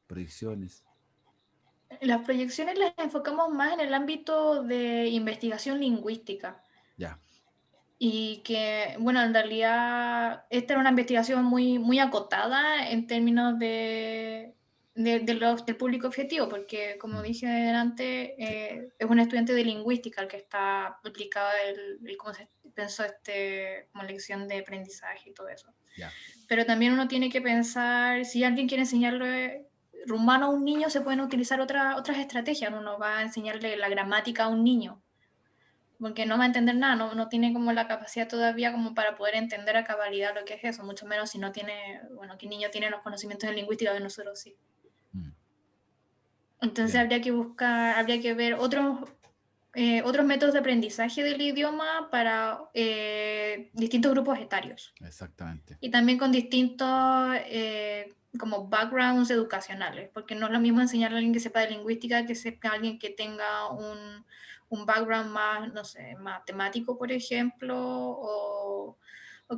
predicciones. Las proyecciones las enfocamos más en el ámbito de investigación lingüística. Ya. Y que, bueno, en realidad esta era una investigación muy acotada en términos de del público objetivo, porque como dije antes, es un estudiante de lingüística el que está aplicado el cómo se pensó como lección de aprendizaje y todo eso. Ya. Pero también uno tiene que pensar, si alguien quiere enseñarle rumano a un niño, se pueden utilizar otras estrategias. Uno va a enseñarle la gramática a un niño, porque no va a entender nada, no tiene como la capacidad todavía como para poder entender a cabalidad lo que es eso, mucho menos si no tiene, bueno, que el niño tiene los conocimientos en lingüística de nosotros sí. Entonces Bien. habría que ver otros métodos de aprendizaje del idioma para distintos grupos etarios. Exactamente. Y también con distintos como backgrounds educacionales, porque no es lo mismo enseñarle a alguien que sepa de lingüística que sepa a alguien que tenga un background más, no sé, matemático, por ejemplo, o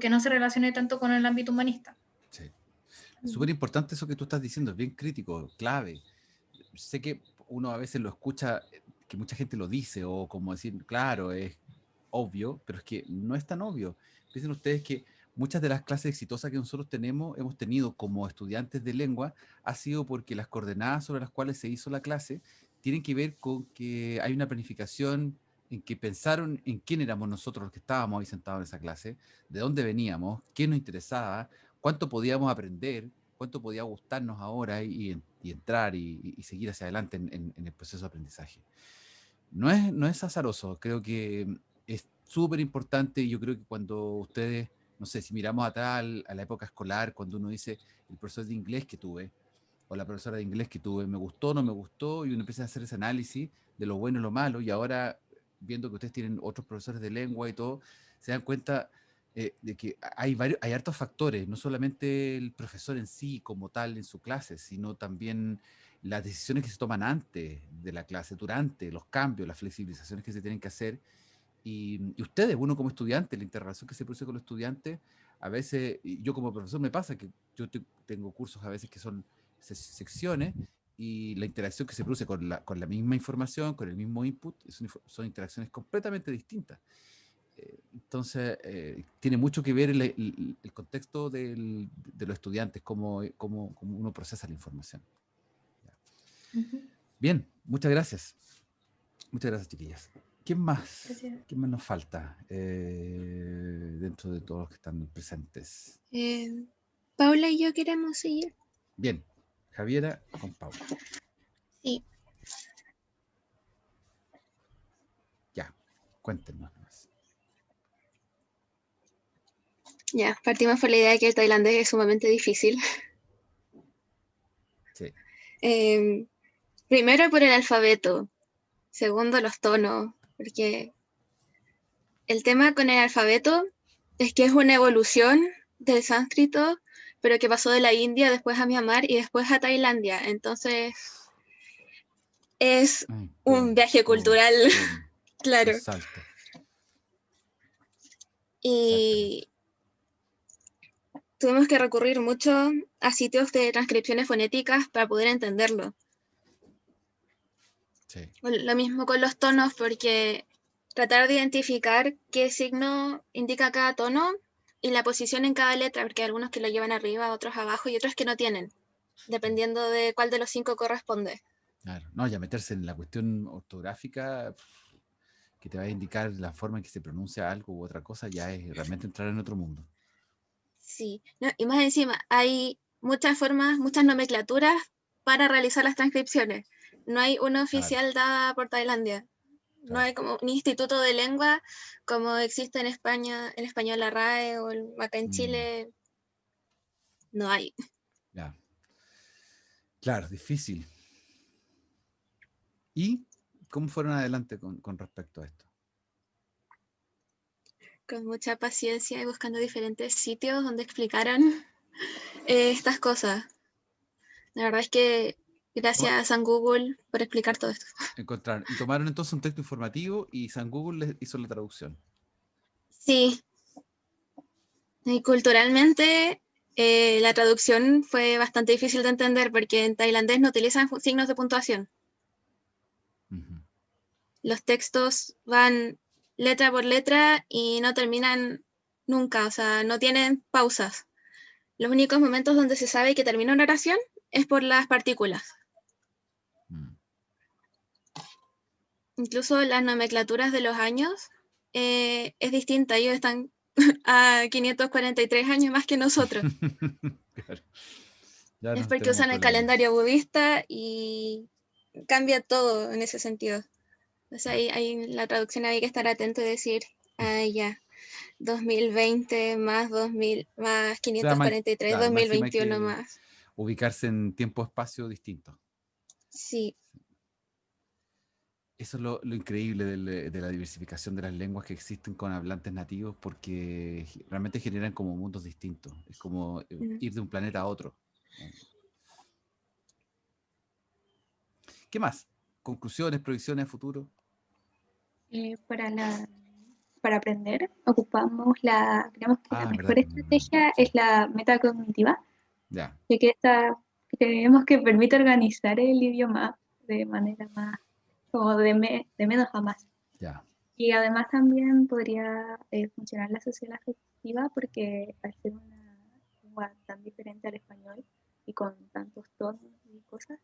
que no se relacione tanto con el ámbito humanista. Sí. Es súper importante eso que tú estás diciendo, es bien crítico, clave. Sé que uno a veces lo escucha, que mucha gente lo dice, o como decir, claro, es obvio, pero es que no es tan obvio. Piensen ustedes que muchas de las clases exitosas que nosotros hemos tenido como estudiantes de lengua, ha sido porque las coordenadas sobre las cuales se hizo la clase tienen que ver con que hay una planificación en que pensaron en quién éramos nosotros los que estábamos ahí sentados en esa clase, de dónde veníamos, qué nos interesaba, cuánto podíamos aprender, cuánto podía gustarnos ahora y entrar y seguir hacia adelante en el proceso de aprendizaje. No es azaroso, creo que es súper importante y yo creo que cuando ustedes, no sé, si miramos atrás a la época escolar, cuando uno dice el profesor de inglés que tuve o la profesora de inglés que tuve, me gustó, no me gustó, y uno empieza a hacer ese análisis de lo bueno y lo malo, y ahora viendo que ustedes tienen otros profesores de lengua y todo, se dan cuenta de que hay hartos factores, no solamente el profesor en sí como tal en su clase, sino también las decisiones que se toman antes de la clase, durante, los cambios, las flexibilizaciones que se tienen que hacer. Y ustedes, uno como estudiante, la interrelación que se produce con los estudiantes, a veces, y yo como profesor me pasa que yo tengo cursos a veces que son secciones, y la interacción que se produce con la misma información, con el mismo input, son interacciones completamente distintas. Entonces, tiene mucho que ver el contexto de los estudiantes, cómo uno procesa la información. Bien, muchas gracias. Muchas gracias, chiquillas. ¿Quién más? Gracias. ¿Quién más nos falta dentro de todos los que están presentes? Paula y yo queremos seguir. Bien, Javiera con Paula. Sí. Ya, cuéntenos más. Ya, partimos por la idea de que el tailandés es sumamente difícil. Sí. Primero por el alfabeto, segundo los tonos, porque el tema con el alfabeto es que es una evolución del sánscrito, pero que pasó de la India después a Myanmar y después a Tailandia. Entonces es un viaje cultural, claro. Exacto. Y tuvimos que recurrir mucho a sitios de transcripciones fonéticas para poder entenderlo. Sí. Lo mismo con los tonos, porque tratar de identificar qué signo indica cada tono y la posición en cada letra, porque hay algunos que lo llevan arriba, otros abajo y otros que no tienen, dependiendo de cuál de los 5 corresponde. Claro, no, ya meterse en la cuestión ortográfica que te va a indicar la forma en que se pronuncia algo u otra cosa, ya es realmente entrar en otro mundo. Sí, no, y más encima, hay muchas formas, muchas nomenclaturas para realizar las transcripciones. No hay una oficial dada por Tailandia. No hay como un instituto de lengua como existe en España, en español la RAE o acá en Chile. No hay. Ya. Claro, difícil. ¿Y cómo fueron adelante con respecto a esto? Con mucha paciencia y buscando diferentes sitios donde explicaran estas cosas. La verdad es que gracias a San Google por explicar todo esto. Encontraron. Y tomaron entonces un texto informativo y San Google les hizo la traducción. Sí. Y culturalmente la traducción fue bastante difícil de entender porque en tailandés no utilizan signos de puntuación. Los textos van letra por letra y no terminan nunca, o sea, no tienen pausas. Los únicos momentos donde se sabe que termina una oración es por las partículas. Incluso las nomenclaturas de los años es distinta. Ellos están a 543 años más que nosotros. Claro. Ya Es nos porque tenemos usan el problemas. calendario budista y cambia todo en ese sentido. O sea, ahí en la traducción había que estar atento y decir, ya, 2020 más 2000 más O sea, más, 543, claro, más encima hay 2021 que más. ubicarse en tiempo-espacio distinto. Sí, Eso es lo increíble de la diversificación de las lenguas que existen con hablantes nativos, porque realmente generan como mundos distintos. Es como ir de un planeta a otro. ¿Qué más? ¿Conclusiones, proyecciones a futuro? Para aprender, ocupamos creemos que la Ah, mejor verdad. estrategia es la metacognitiva, Ya. ya que creemos que permite organizar el idioma de manera más, como de menos a más. Ya. Y además también podría funcionar la social afectiva, porque al ser una lengua tan diferente al español y con tantos tonos y cosas,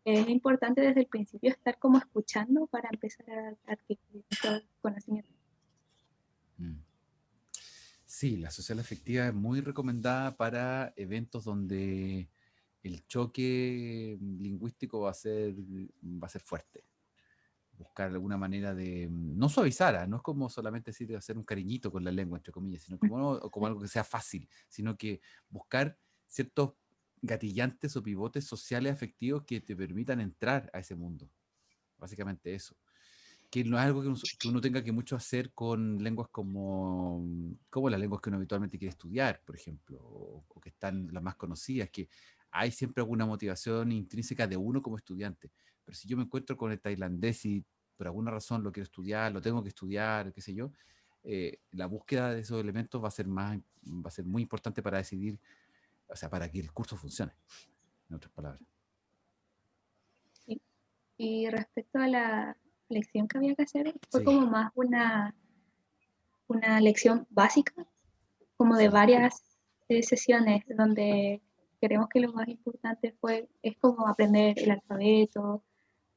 es importante desde el principio estar como escuchando para empezar a adquirir estos conocimientos. Sí, la social afectiva es muy recomendada para eventos donde el choque lingüístico va a ser fuerte. Buscar alguna manera de, no suavizar, no es como solamente decir hacer un cariñito con la lengua, entre comillas, sino como algo que sea fácil, sino que buscar ciertos gatillantes o pivotes sociales afectivos que te permitan entrar a ese mundo. Básicamente eso. Que no es algo que uno tenga que mucho hacer con lenguas como las lenguas que uno habitualmente quiere estudiar, por ejemplo, o que están las más conocidas, que hay siempre alguna motivación intrínseca de uno como estudiante. Pero si yo me encuentro con el tailandés y por alguna razón lo quiero estudiar, lo tengo que estudiar, qué sé yo, la búsqueda de esos elementos va a ser muy importante para decidir, o sea, para que el curso funcione, en otras palabras. Sí. Y respecto a la lección que había que hacer, fue Sí. como más una lección básica, como de varias sesiones, donde creemos que lo más importante es como aprender el alfabeto,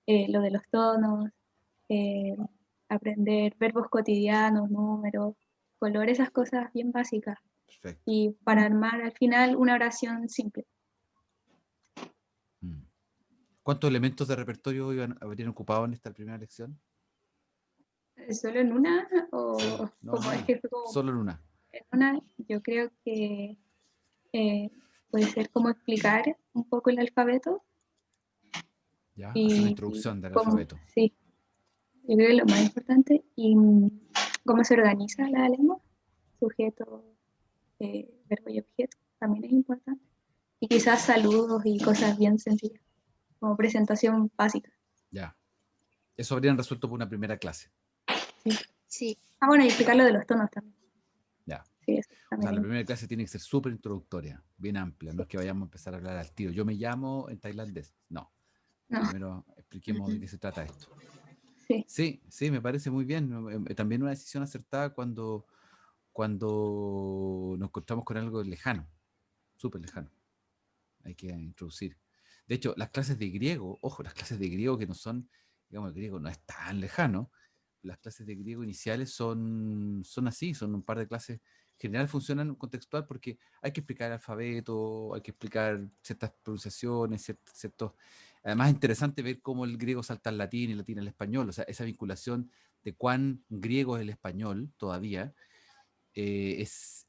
lo de los tonos, aprender verbos cotidianos, números, colores, esas cosas bien básicas. Perfecto. Y para armar al final una oración simple. ¿Cuántos elementos de repertorio habrían ocupado en esta primera lección? ¿Solo en una? ¿O No, como en es que fue como solo en una. en una? Yo creo que puede ser como explicar un poco el alfabeto. Ya, hacer una Y introducción del cómo, alfabeto. sí, yo creo que lo más importante, y cómo se organiza la lengua, sujeto, verbo y objeto, también es importante. Y quizás saludos y cosas bien sencillas, como presentación básica. Ya. Eso habrían resuelto por una primera clase. Sí. Ah, bueno, y explicar lo de los tonos también. Ya. Sí, eso O sea, también. la primera clase tiene que ser súper introductoria, bien amplia. No es que vayamos a empezar a hablar al tiro. Yo me llamo en tailandés. No. No. Primero expliquemos de qué se trata esto. Sí. Sí, me parece muy bien. También una decisión acertada cuando nos encontramos con algo lejano, súper lejano. Hay que introducir. De hecho, las clases de griego, ojo, las clases de griego que no son, digamos, el griego no es tan lejano. Las clases de griego iniciales son así, son un par de clases. En general funcionan contextual porque hay que explicar el alfabeto, hay que explicar ciertas pronunciaciones, ciertos... Además es interesante ver cómo el griego salta al latín y el latín al español, o sea, esa vinculación de cuán griego es el español todavía es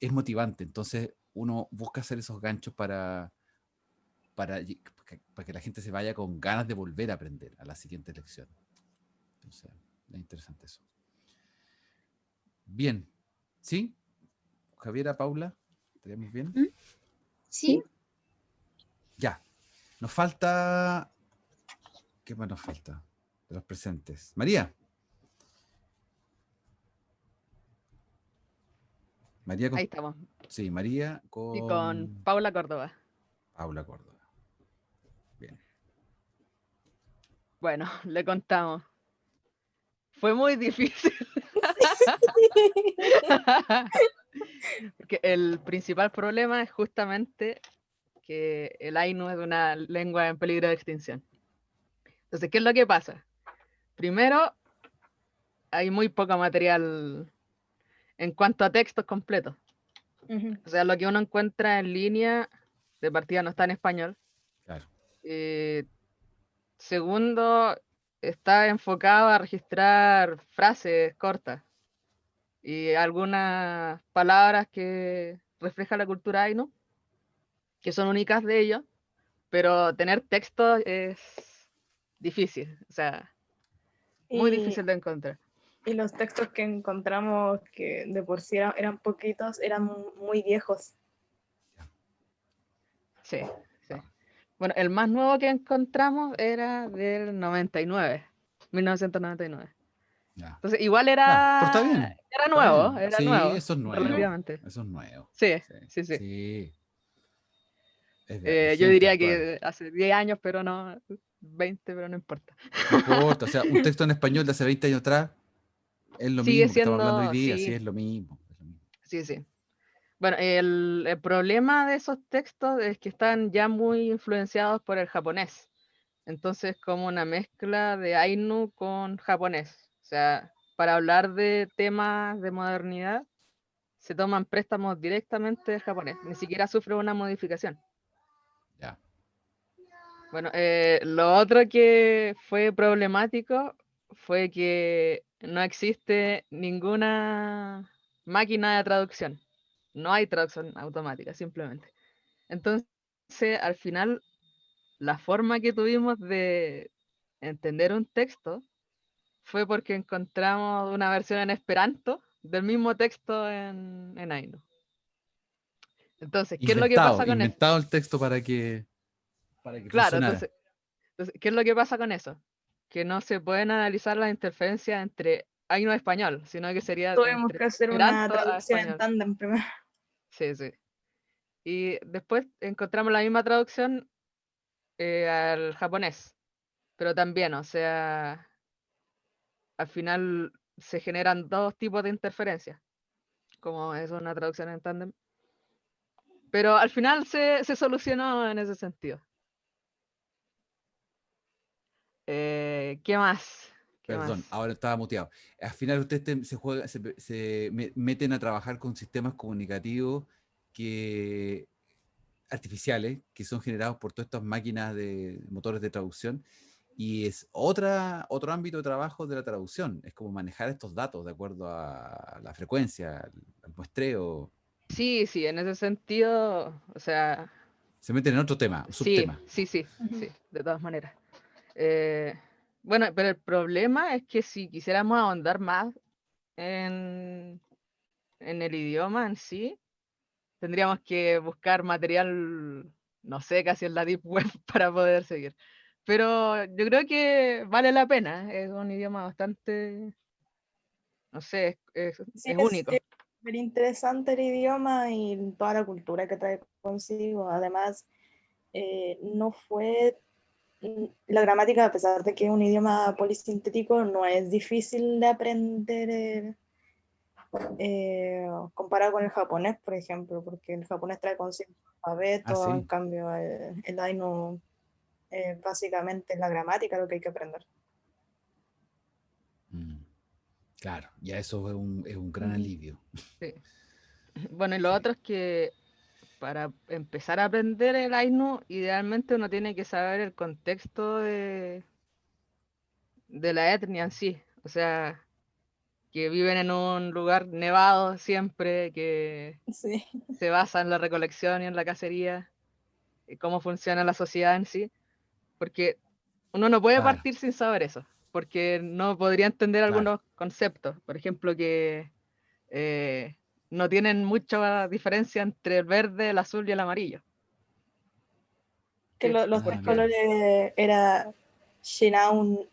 motivante. Entonces uno busca hacer esos ganchos para que la gente se vaya con ganas de volver a aprender a la siguiente lección. Entonces, es interesante eso. Bien. ¿Sí? Javiera, Paula, ¿estaríamos bien? Sí. Ya. Nos falta... ¿Qué más nos falta de los presentes? María. María con... Ahí estamos. Sí, María con... Y con Paula Córdoba. Paula Córdoba. Bien. Bueno, le contamos. Fue muy difícil. Porque el principal problema es justamente que el Ainu es una lengua en peligro de extinción. Entonces, ¿qué es lo que pasa? Primero, hay muy poco material en cuanto a textos completos. O sea, lo que uno encuentra en línea, de partida no está en español. Claro. Segundo, está enfocado a registrar frases cortas y algunas palabras que reflejan la cultura Ainu, que son únicas de ellos, pero tener texto es difícil, o sea, muy difícil de encontrar. Y los textos que encontramos, que de por sí eran poquitos, eran muy viejos. Sí, sí. Bueno, el más nuevo que encontramos era del 1999. Ya. Entonces, igual Pero está bien. era nuevo, bien. era Sí, nuevo, eso es nuevo. relativamente. Eso es nuevo. Sí. Sí. Es Yo vigente, diría actual. que hace 10 años, pero no, 20, pero no importa. No importa, o sea, un texto en español de hace 20 años atrás es lo Sigue mismo que estamos hablando hoy siendo, día, sí. sí, es lo mismo. Sí, sí. Bueno, el problema de esos textos es que están ya muy influenciados por el japonés. Entonces, como una mezcla de Ainu con japonés. O sea, para hablar de temas de modernidad, se toman préstamos directamente del japonés. Ni siquiera sufre una modificación. Ya. Bueno, lo otro que fue problemático fue que no existe ninguna máquina de traducción. No hay traducción automática, simplemente. Entonces, al final, la forma que tuvimos de entender un texto fue porque encontramos una versión en Esperanto del mismo texto en Ainu. Entonces, ¿qué es lo que pasa con eso? Inventado el texto para que Claro, funcionara. entonces, ¿qué es lo que pasa con eso? Que no se pueden analizar las interferencias entre Ainu y español, sino que sería Tuvimos entre que hacer una Esperanto a traducción en español. tándem primero. Sí, sí. Y después encontramos la misma traducción al japonés, pero también, o sea, al final se generan dos tipos de interferencias, como es una traducción en tándem. Pero al final se solucionó en ese sentido. ¿Qué más? Perdón, ahora estaba muteado. Al final ustedes se meten a trabajar con sistemas comunicativos artificiales que son generados por todas estas máquinas de motores de traducción, y es otro ámbito de trabajo de la traducción. Es como manejar estos datos de acuerdo a la frecuencia, al muestreo. Sí, en ese sentido, o sea... Se meten en otro tema, un subtema. Sí, de todas maneras. Bueno, pero el problema es que si quisiéramos ahondar más en el idioma en sí, tendríamos que buscar material, no sé, casi en la Deep Web para poder seguir. Pero yo creo que vale la pena, es un idioma bastante, no sé, es único. Es súper interesante el idioma y toda la cultura que trae consigo. Además, no fue la gramática, a pesar de que es un idioma polisintético, no es difícil de aprender comparado con el japonés, por ejemplo, porque el japonés trae consigo alfabeto, en cambio el Ainu básicamente la gramática lo que hay que aprender. Claro, ya eso es un gran alivio. Sí. Bueno, y lo otro es que para empezar a aprender el Ainu, idealmente uno tiene que saber el contexto de la etnia en sí. O sea, que viven en un lugar nevado siempre, que se basa en la recolección y en la cacería, y cómo funciona la sociedad en sí. Porque uno no puede partir sin saber eso, porque no podría entender algunos conceptos. Por ejemplo, que no tienen mucha diferencia entre el verde, el azul y el amarillo. Que los tres colores era Shinauni,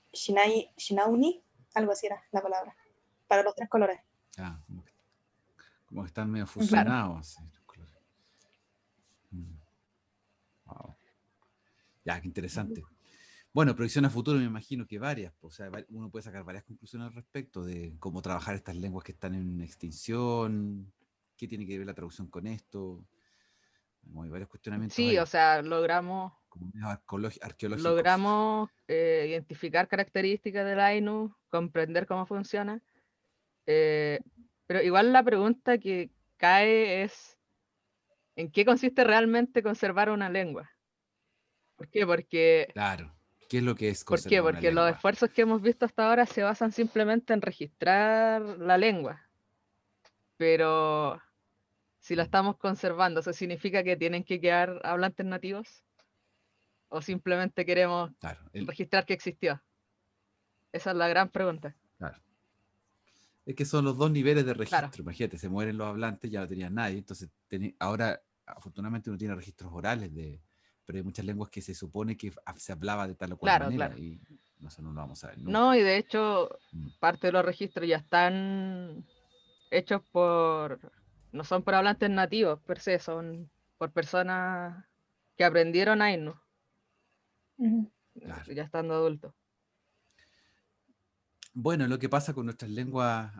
algo así era la palabra, para los tres colores. Como que están medio fusionados. Claro. Wow. Ya, qué interesante. Bueno, proyección a futuro me imagino que varias. O sea, uno puede sacar varias conclusiones al respecto de cómo trabajar estas lenguas que están en extinción, qué tiene que ver la traducción con esto. Como hay varios cuestionamientos Sí, ahí, o sea, logramos como medios arqueológicos. logramos identificar características del Ainu, comprender cómo funciona, pero igual la pregunta que cae es, ¿en qué consiste realmente conservar una lengua? ¿Por qué? Claro. ¿Qué es lo que es ¿Por qué? conservar una Porque los lengua? esfuerzos que hemos visto hasta ahora se basan simplemente en registrar la lengua, pero si la estamos conservando, ¿eso significa que tienen que quedar hablantes nativos? ¿O simplemente queremos Claro, registrar que existió? Esa es la gran pregunta. claro. Es que son los dos niveles de registro. Claro. Imagínate, se mueren los hablantes, ya no tenían nadie. Entonces, ahora, afortunadamente, uno tiene registros orales, pero hay muchas lenguas que se supone que se hablaba de tal o cual Claro, manera claro. y eso no lo vamos a ver nunca. No, y de hecho, Mm. parte de los registros ya están hechos no son por hablantes nativos per se, son por personas que aprendieron Ainu, Claro. ya estando adultos. Bueno, lo que pasa con nuestras lenguas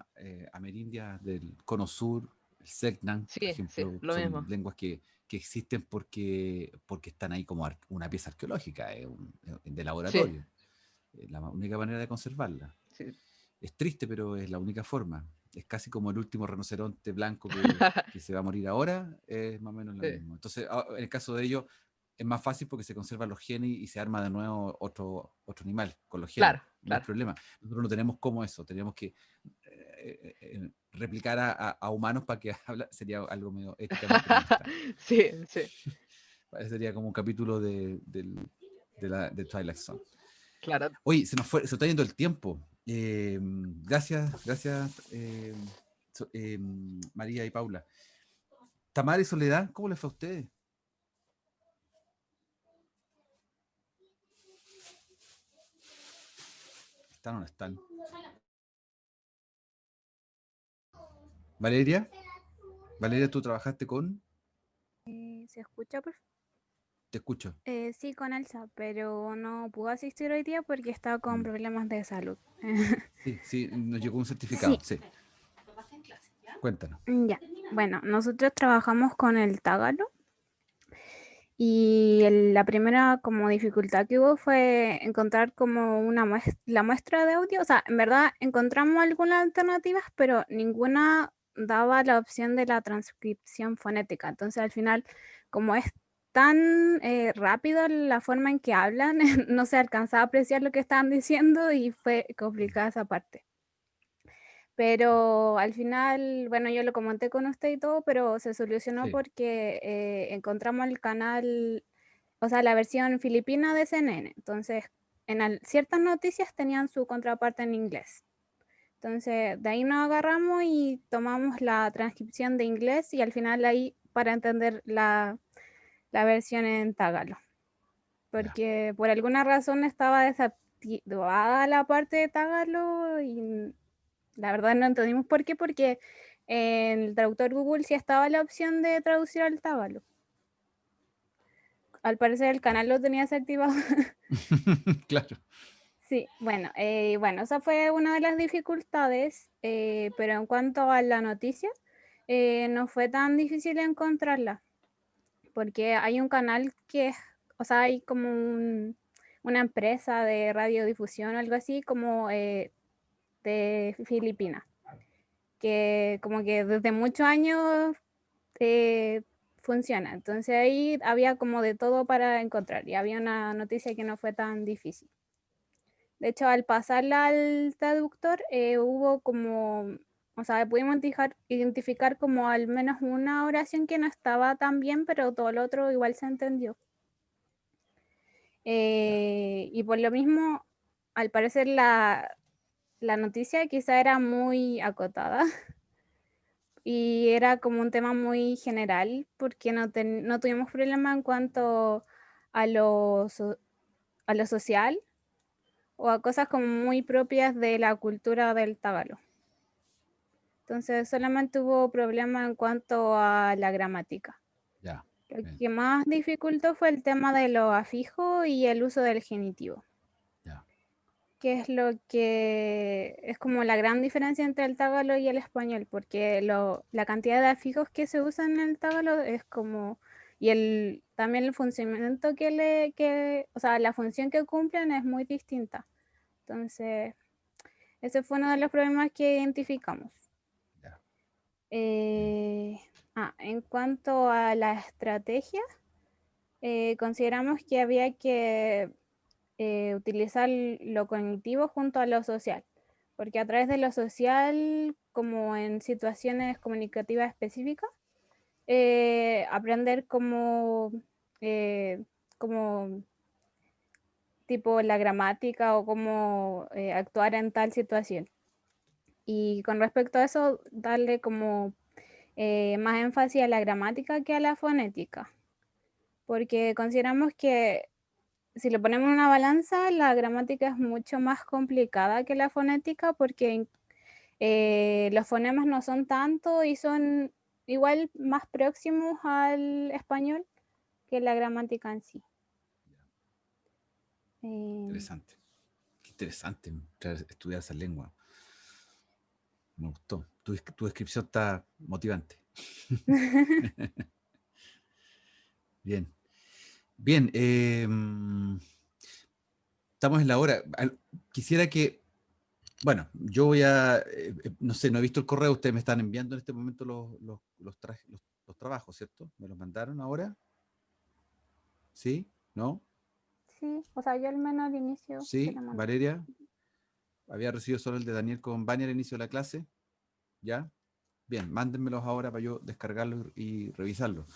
amerindias del Cono Sur, el Selknam, por Sí, ejemplo, lo son mismo. lenguas que existen porque están ahí como una pieza arqueológica, de Sí, laboratorio. Es la única manera de conservarla. sí. Es triste, pero es la única forma. Es casi como el último rinoceronte blanco que se va a morir ahora, es más o menos lo Sí. mismo. Entonces, en el caso de ellos, es más fácil porque se conservan los genes y se arma de nuevo otro animal con los genes. Claro, No hay claro. problema. Nosotros no tenemos como eso. Tenemos que replicar a humanos para que sería algo medio éticamente no está. Sí, sí. Sería como un capítulo de Twilight Zone. Claro. Oye, se está yendo el tiempo. Gracias, María y Paula. Tamara y Soledad, ¿cómo les fue a ustedes? ¿Están o no están? Valeria, ¿tú trabajaste con? ¿Se escucha, por favor? Te escucho. Sí, con Elsa, pero no pudo asistir hoy día porque estaba con problemas de salud. Sí, nos llegó un certificado, sí. Cuéntanos. Ya, bueno, nosotros trabajamos con el tagalo y la primera como dificultad que hubo fue encontrar como la muestra de audio. O sea, en verdad encontramos algunas alternativas, pero ninguna daba la opción de la transcripción fonética. Entonces al final, como es tan rápido la forma en que hablan, no se alcanzaba a apreciar lo que estaban diciendo y fue complicada esa parte. Pero al final, bueno, yo lo comenté con usted y todo, pero se solucionó Sí. porque encontramos el canal, o sea, la versión filipina de CNN. Entonces, en ciertas noticias tenían su contraparte en inglés. Entonces, de ahí nos agarramos y tomamos la transcripción de inglés y al final ahí para entender la versión en tagalo. Porque por alguna razón estaba desactivada la parte de tagalo y la verdad no entendimos por qué, porque en el traductor Google sí estaba la opción de traducir al tagalo. Al parecer el canal lo tenía desactivado. Claro. Sí, bueno, esa fue una de las dificultades, pero en cuanto a la noticia, no fue tan difícil encontrarla, porque hay un canal o sea, hay como una empresa de radiodifusión o algo así, como de Filipinas, que como que desde muchos años funciona. Entonces ahí había como de todo para encontrar y había una noticia que no fue tan difícil. De hecho, al pasarla al traductor, hubo como, o sea, pudimos identificar como al menos una oración que no estaba tan bien, pero todo lo otro igual se entendió. Y por lo mismo, al parecer la noticia quizá era muy acotada y era como un tema muy general porque no tuvimos problema en cuanto a lo social o a cosas como muy propias de la cultura del tagalo. Entonces solamente hubo problema en cuanto a la gramática. Ya. Lo que más dificultó fue el tema de lo afijo y el uso del genitivo. Ya. Que es lo que es como la gran diferencia entre el tagalo y el español, porque la cantidad de afijos que se usan en el tagalo es como Y también el funcionamiento o sea, la función que cumplen es muy distinta. Entonces, ese fue uno de los problemas que identificamos. En cuanto a la estrategia, consideramos que había que utilizar lo cognitivo junto a lo social, porque a través de lo social, como en situaciones comunicativas específicas, aprender como tipo la gramática o cómo actuar en tal situación. Y con respecto a eso, darle como más énfasis a la gramática que a la fonética, porque consideramos que si lo ponemos en una balanza, la gramática es mucho más complicada que la fonética, porque los fonemas no son tanto y son igual más próximos al español que la gramática en sí. Interesante. Qué interesante estudiar esa lengua. Me gustó. Tu descripción está motivante. Bien. Bien. Estamos en la hora. Quisiera que, bueno, yo voy a, no sé, no he visto el correo, ustedes me están enviando en este momento los trabajos, ¿cierto? ¿Me los mandaron ahora? ¿Sí? ¿No? Sí, o sea, yo al menos al inicio. Sí, Valeria. Había recibido solo el de Daniel con Vania al inicio de la clase. ¿Ya? Bien, mándenmelos ahora para yo descargarlos y revisarlos.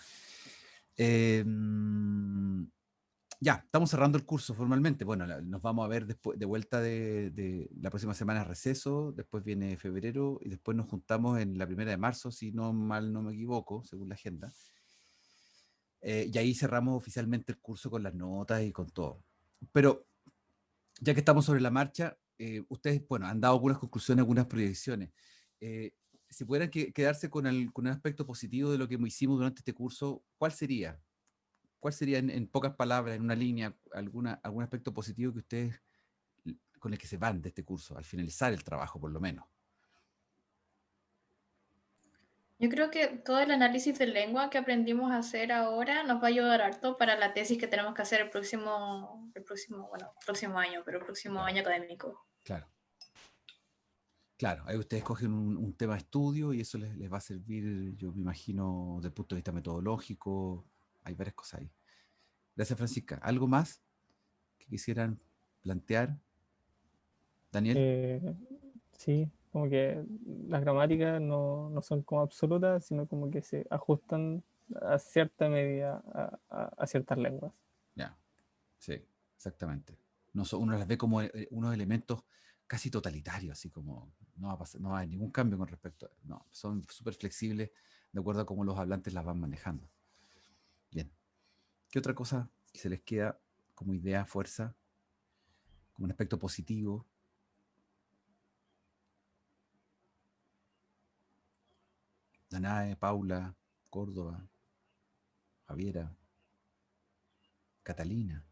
Ya, estamos cerrando el curso formalmente. Bueno, nos vamos a ver después de vuelta de la próxima semana receso, después viene febrero y después nos juntamos en la 1 de marzo, si no mal no me equivoco, según la agenda. Y ahí cerramos oficialmente el curso con las notas y con todo. Pero ya que estamos sobre la marcha, ustedes, bueno, han dado algunas conclusiones, algunas proyecciones. Si pudieran quedarse con un aspecto positivo de lo que hicimos durante este curso, ¿cuál sería? ¿Cuál sería en pocas palabras, en una línea, algún aspecto positivo que ustedes, con el que se van de este curso, al finalizar el trabajo por lo menos? Yo creo que todo el análisis de lengua que aprendimos a hacer ahora nos va a ayudar harto para la tesis que tenemos que hacer el próximo año, pero el próximo año académico. Claro. Claro, ahí ustedes cogen un tema de estudio y eso les va a servir, yo me imagino, desde el punto de vista metodológico. Hay varias cosas ahí. Gracias, Francisca. ¿Algo más que quisieran plantear? Daniel. Sí, como que las gramáticas no son como absolutas, sino como que se ajustan a cierta medida a ciertas lenguas. Ya, sí, exactamente. Uno las ve como unos elementos casi totalitarios, así como no va a haber ningún cambio con respecto a... No, son súper flexibles de acuerdo a cómo los hablantes las van manejando. Bien. ¿Qué otra cosa que se les queda como idea, fuerza, como un aspecto positivo? Danae, Paula, Córdoba, Javiera, Catalina.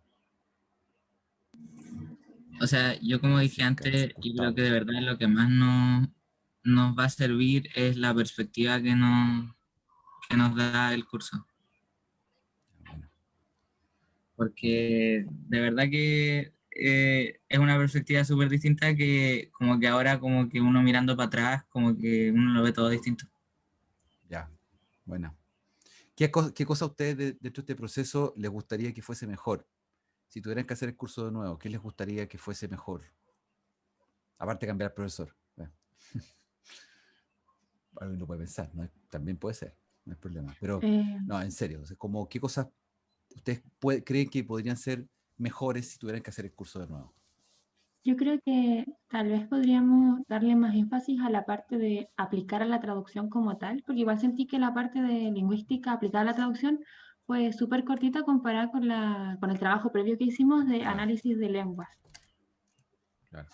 O sea, yo como dije antes, yo creo que de verdad lo que más nos va a servir es la perspectiva que nos da el curso. Porque de verdad que es una perspectiva súper distinta que como que ahora como que uno mirando para atrás, como que uno lo ve todo distinto. Ya, bueno. ¿Qué cosa a ustedes dentro de este proceso les gustaría que fuese mejor? Si tuvieran que hacer el curso de nuevo, ¿qué les gustaría que fuese mejor? Aparte de cambiar al profesor. Alguien lo puede pensar, ¿no? También puede ser, no hay problema. Pero, no, en serio, como, ¿qué cosas ustedes creen que podrían ser mejores si tuvieran que hacer el curso de nuevo? Yo creo que tal vez podríamos darle más énfasis a la parte de aplicar a la traducción como tal, porque igual sentí que la parte de lingüística aplicada a la traducción fue súper cortita comparada con el trabajo previo que hicimos de análisis de lenguas. Claro.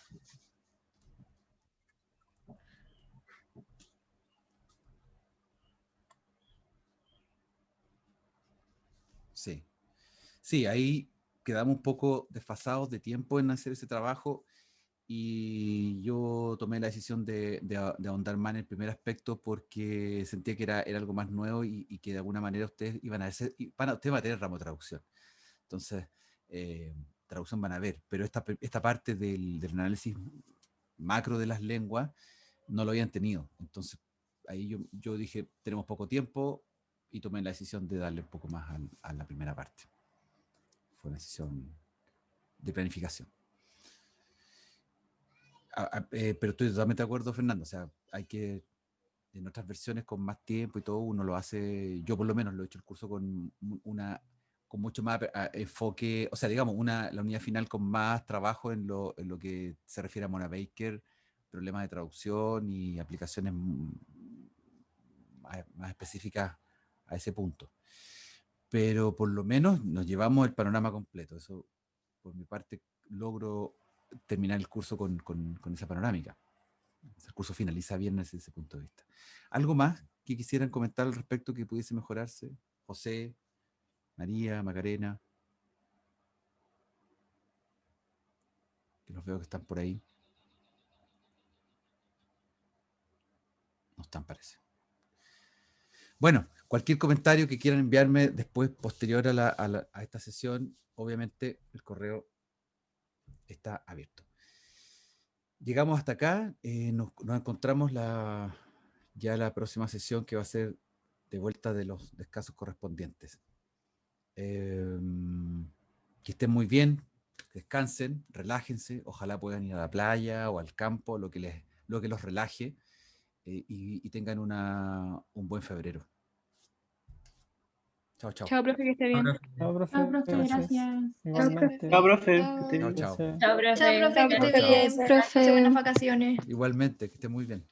Sí. Sí, ahí quedamos un poco desfasados de tiempo en hacer ese trabajo y yo tomé la decisión de ahondar más en el primer aspecto porque sentía que era algo más nuevo y que de alguna manera ustedes iban a hacer, ustedes van a tener ramo de traducción. Entonces, traducción van a ver, pero esta parte del análisis macro de las lenguas no lo habían tenido. Entonces, ahí yo dije, tenemos poco tiempo y tomé la decisión de darle un poco más a la primera parte. Fue una decisión de planificación. Pero estoy totalmente de acuerdo, Fernando. O sea, hay que, en otras versiones con más tiempo y todo, uno lo hace, yo por lo menos lo he hecho el curso con mucho más enfoque, o sea, digamos, la unidad final con más trabajo en lo que se refiere a Mona Baker, problemas de traducción y aplicaciones más específicas a ese punto. Pero por lo menos nos llevamos el panorama completo. Eso, por mi parte, logro terminar el curso con esa panorámica. El curso finaliza bien desde ese punto de vista. ¿Algo más que quisieran comentar al respecto que pudiese mejorarse? José, María, Macarena, que los veo que están por ahí. No están, parece. Bueno, cualquier comentario que quieran enviarme después, posterior a esta sesión, obviamente el correo está abierto. Llegamos hasta acá, nos encontramos ya la próxima sesión, que va a ser de vuelta de los descansos correspondientes. Que estén muy bien, descansen, relájense, ojalá puedan ir a la playa o al campo, lo que los relaje, y tengan un buen febrero. Chao, chao. Chao, profe, que esté bien. Chao, profe. Chao, profe, Gracias. gracias. Igualmente. Chao, profe. Chao, chao. Chao, profe. Chao, profe, que esté bien. profe. Buenas vacaciones. Igualmente, que esté muy bien.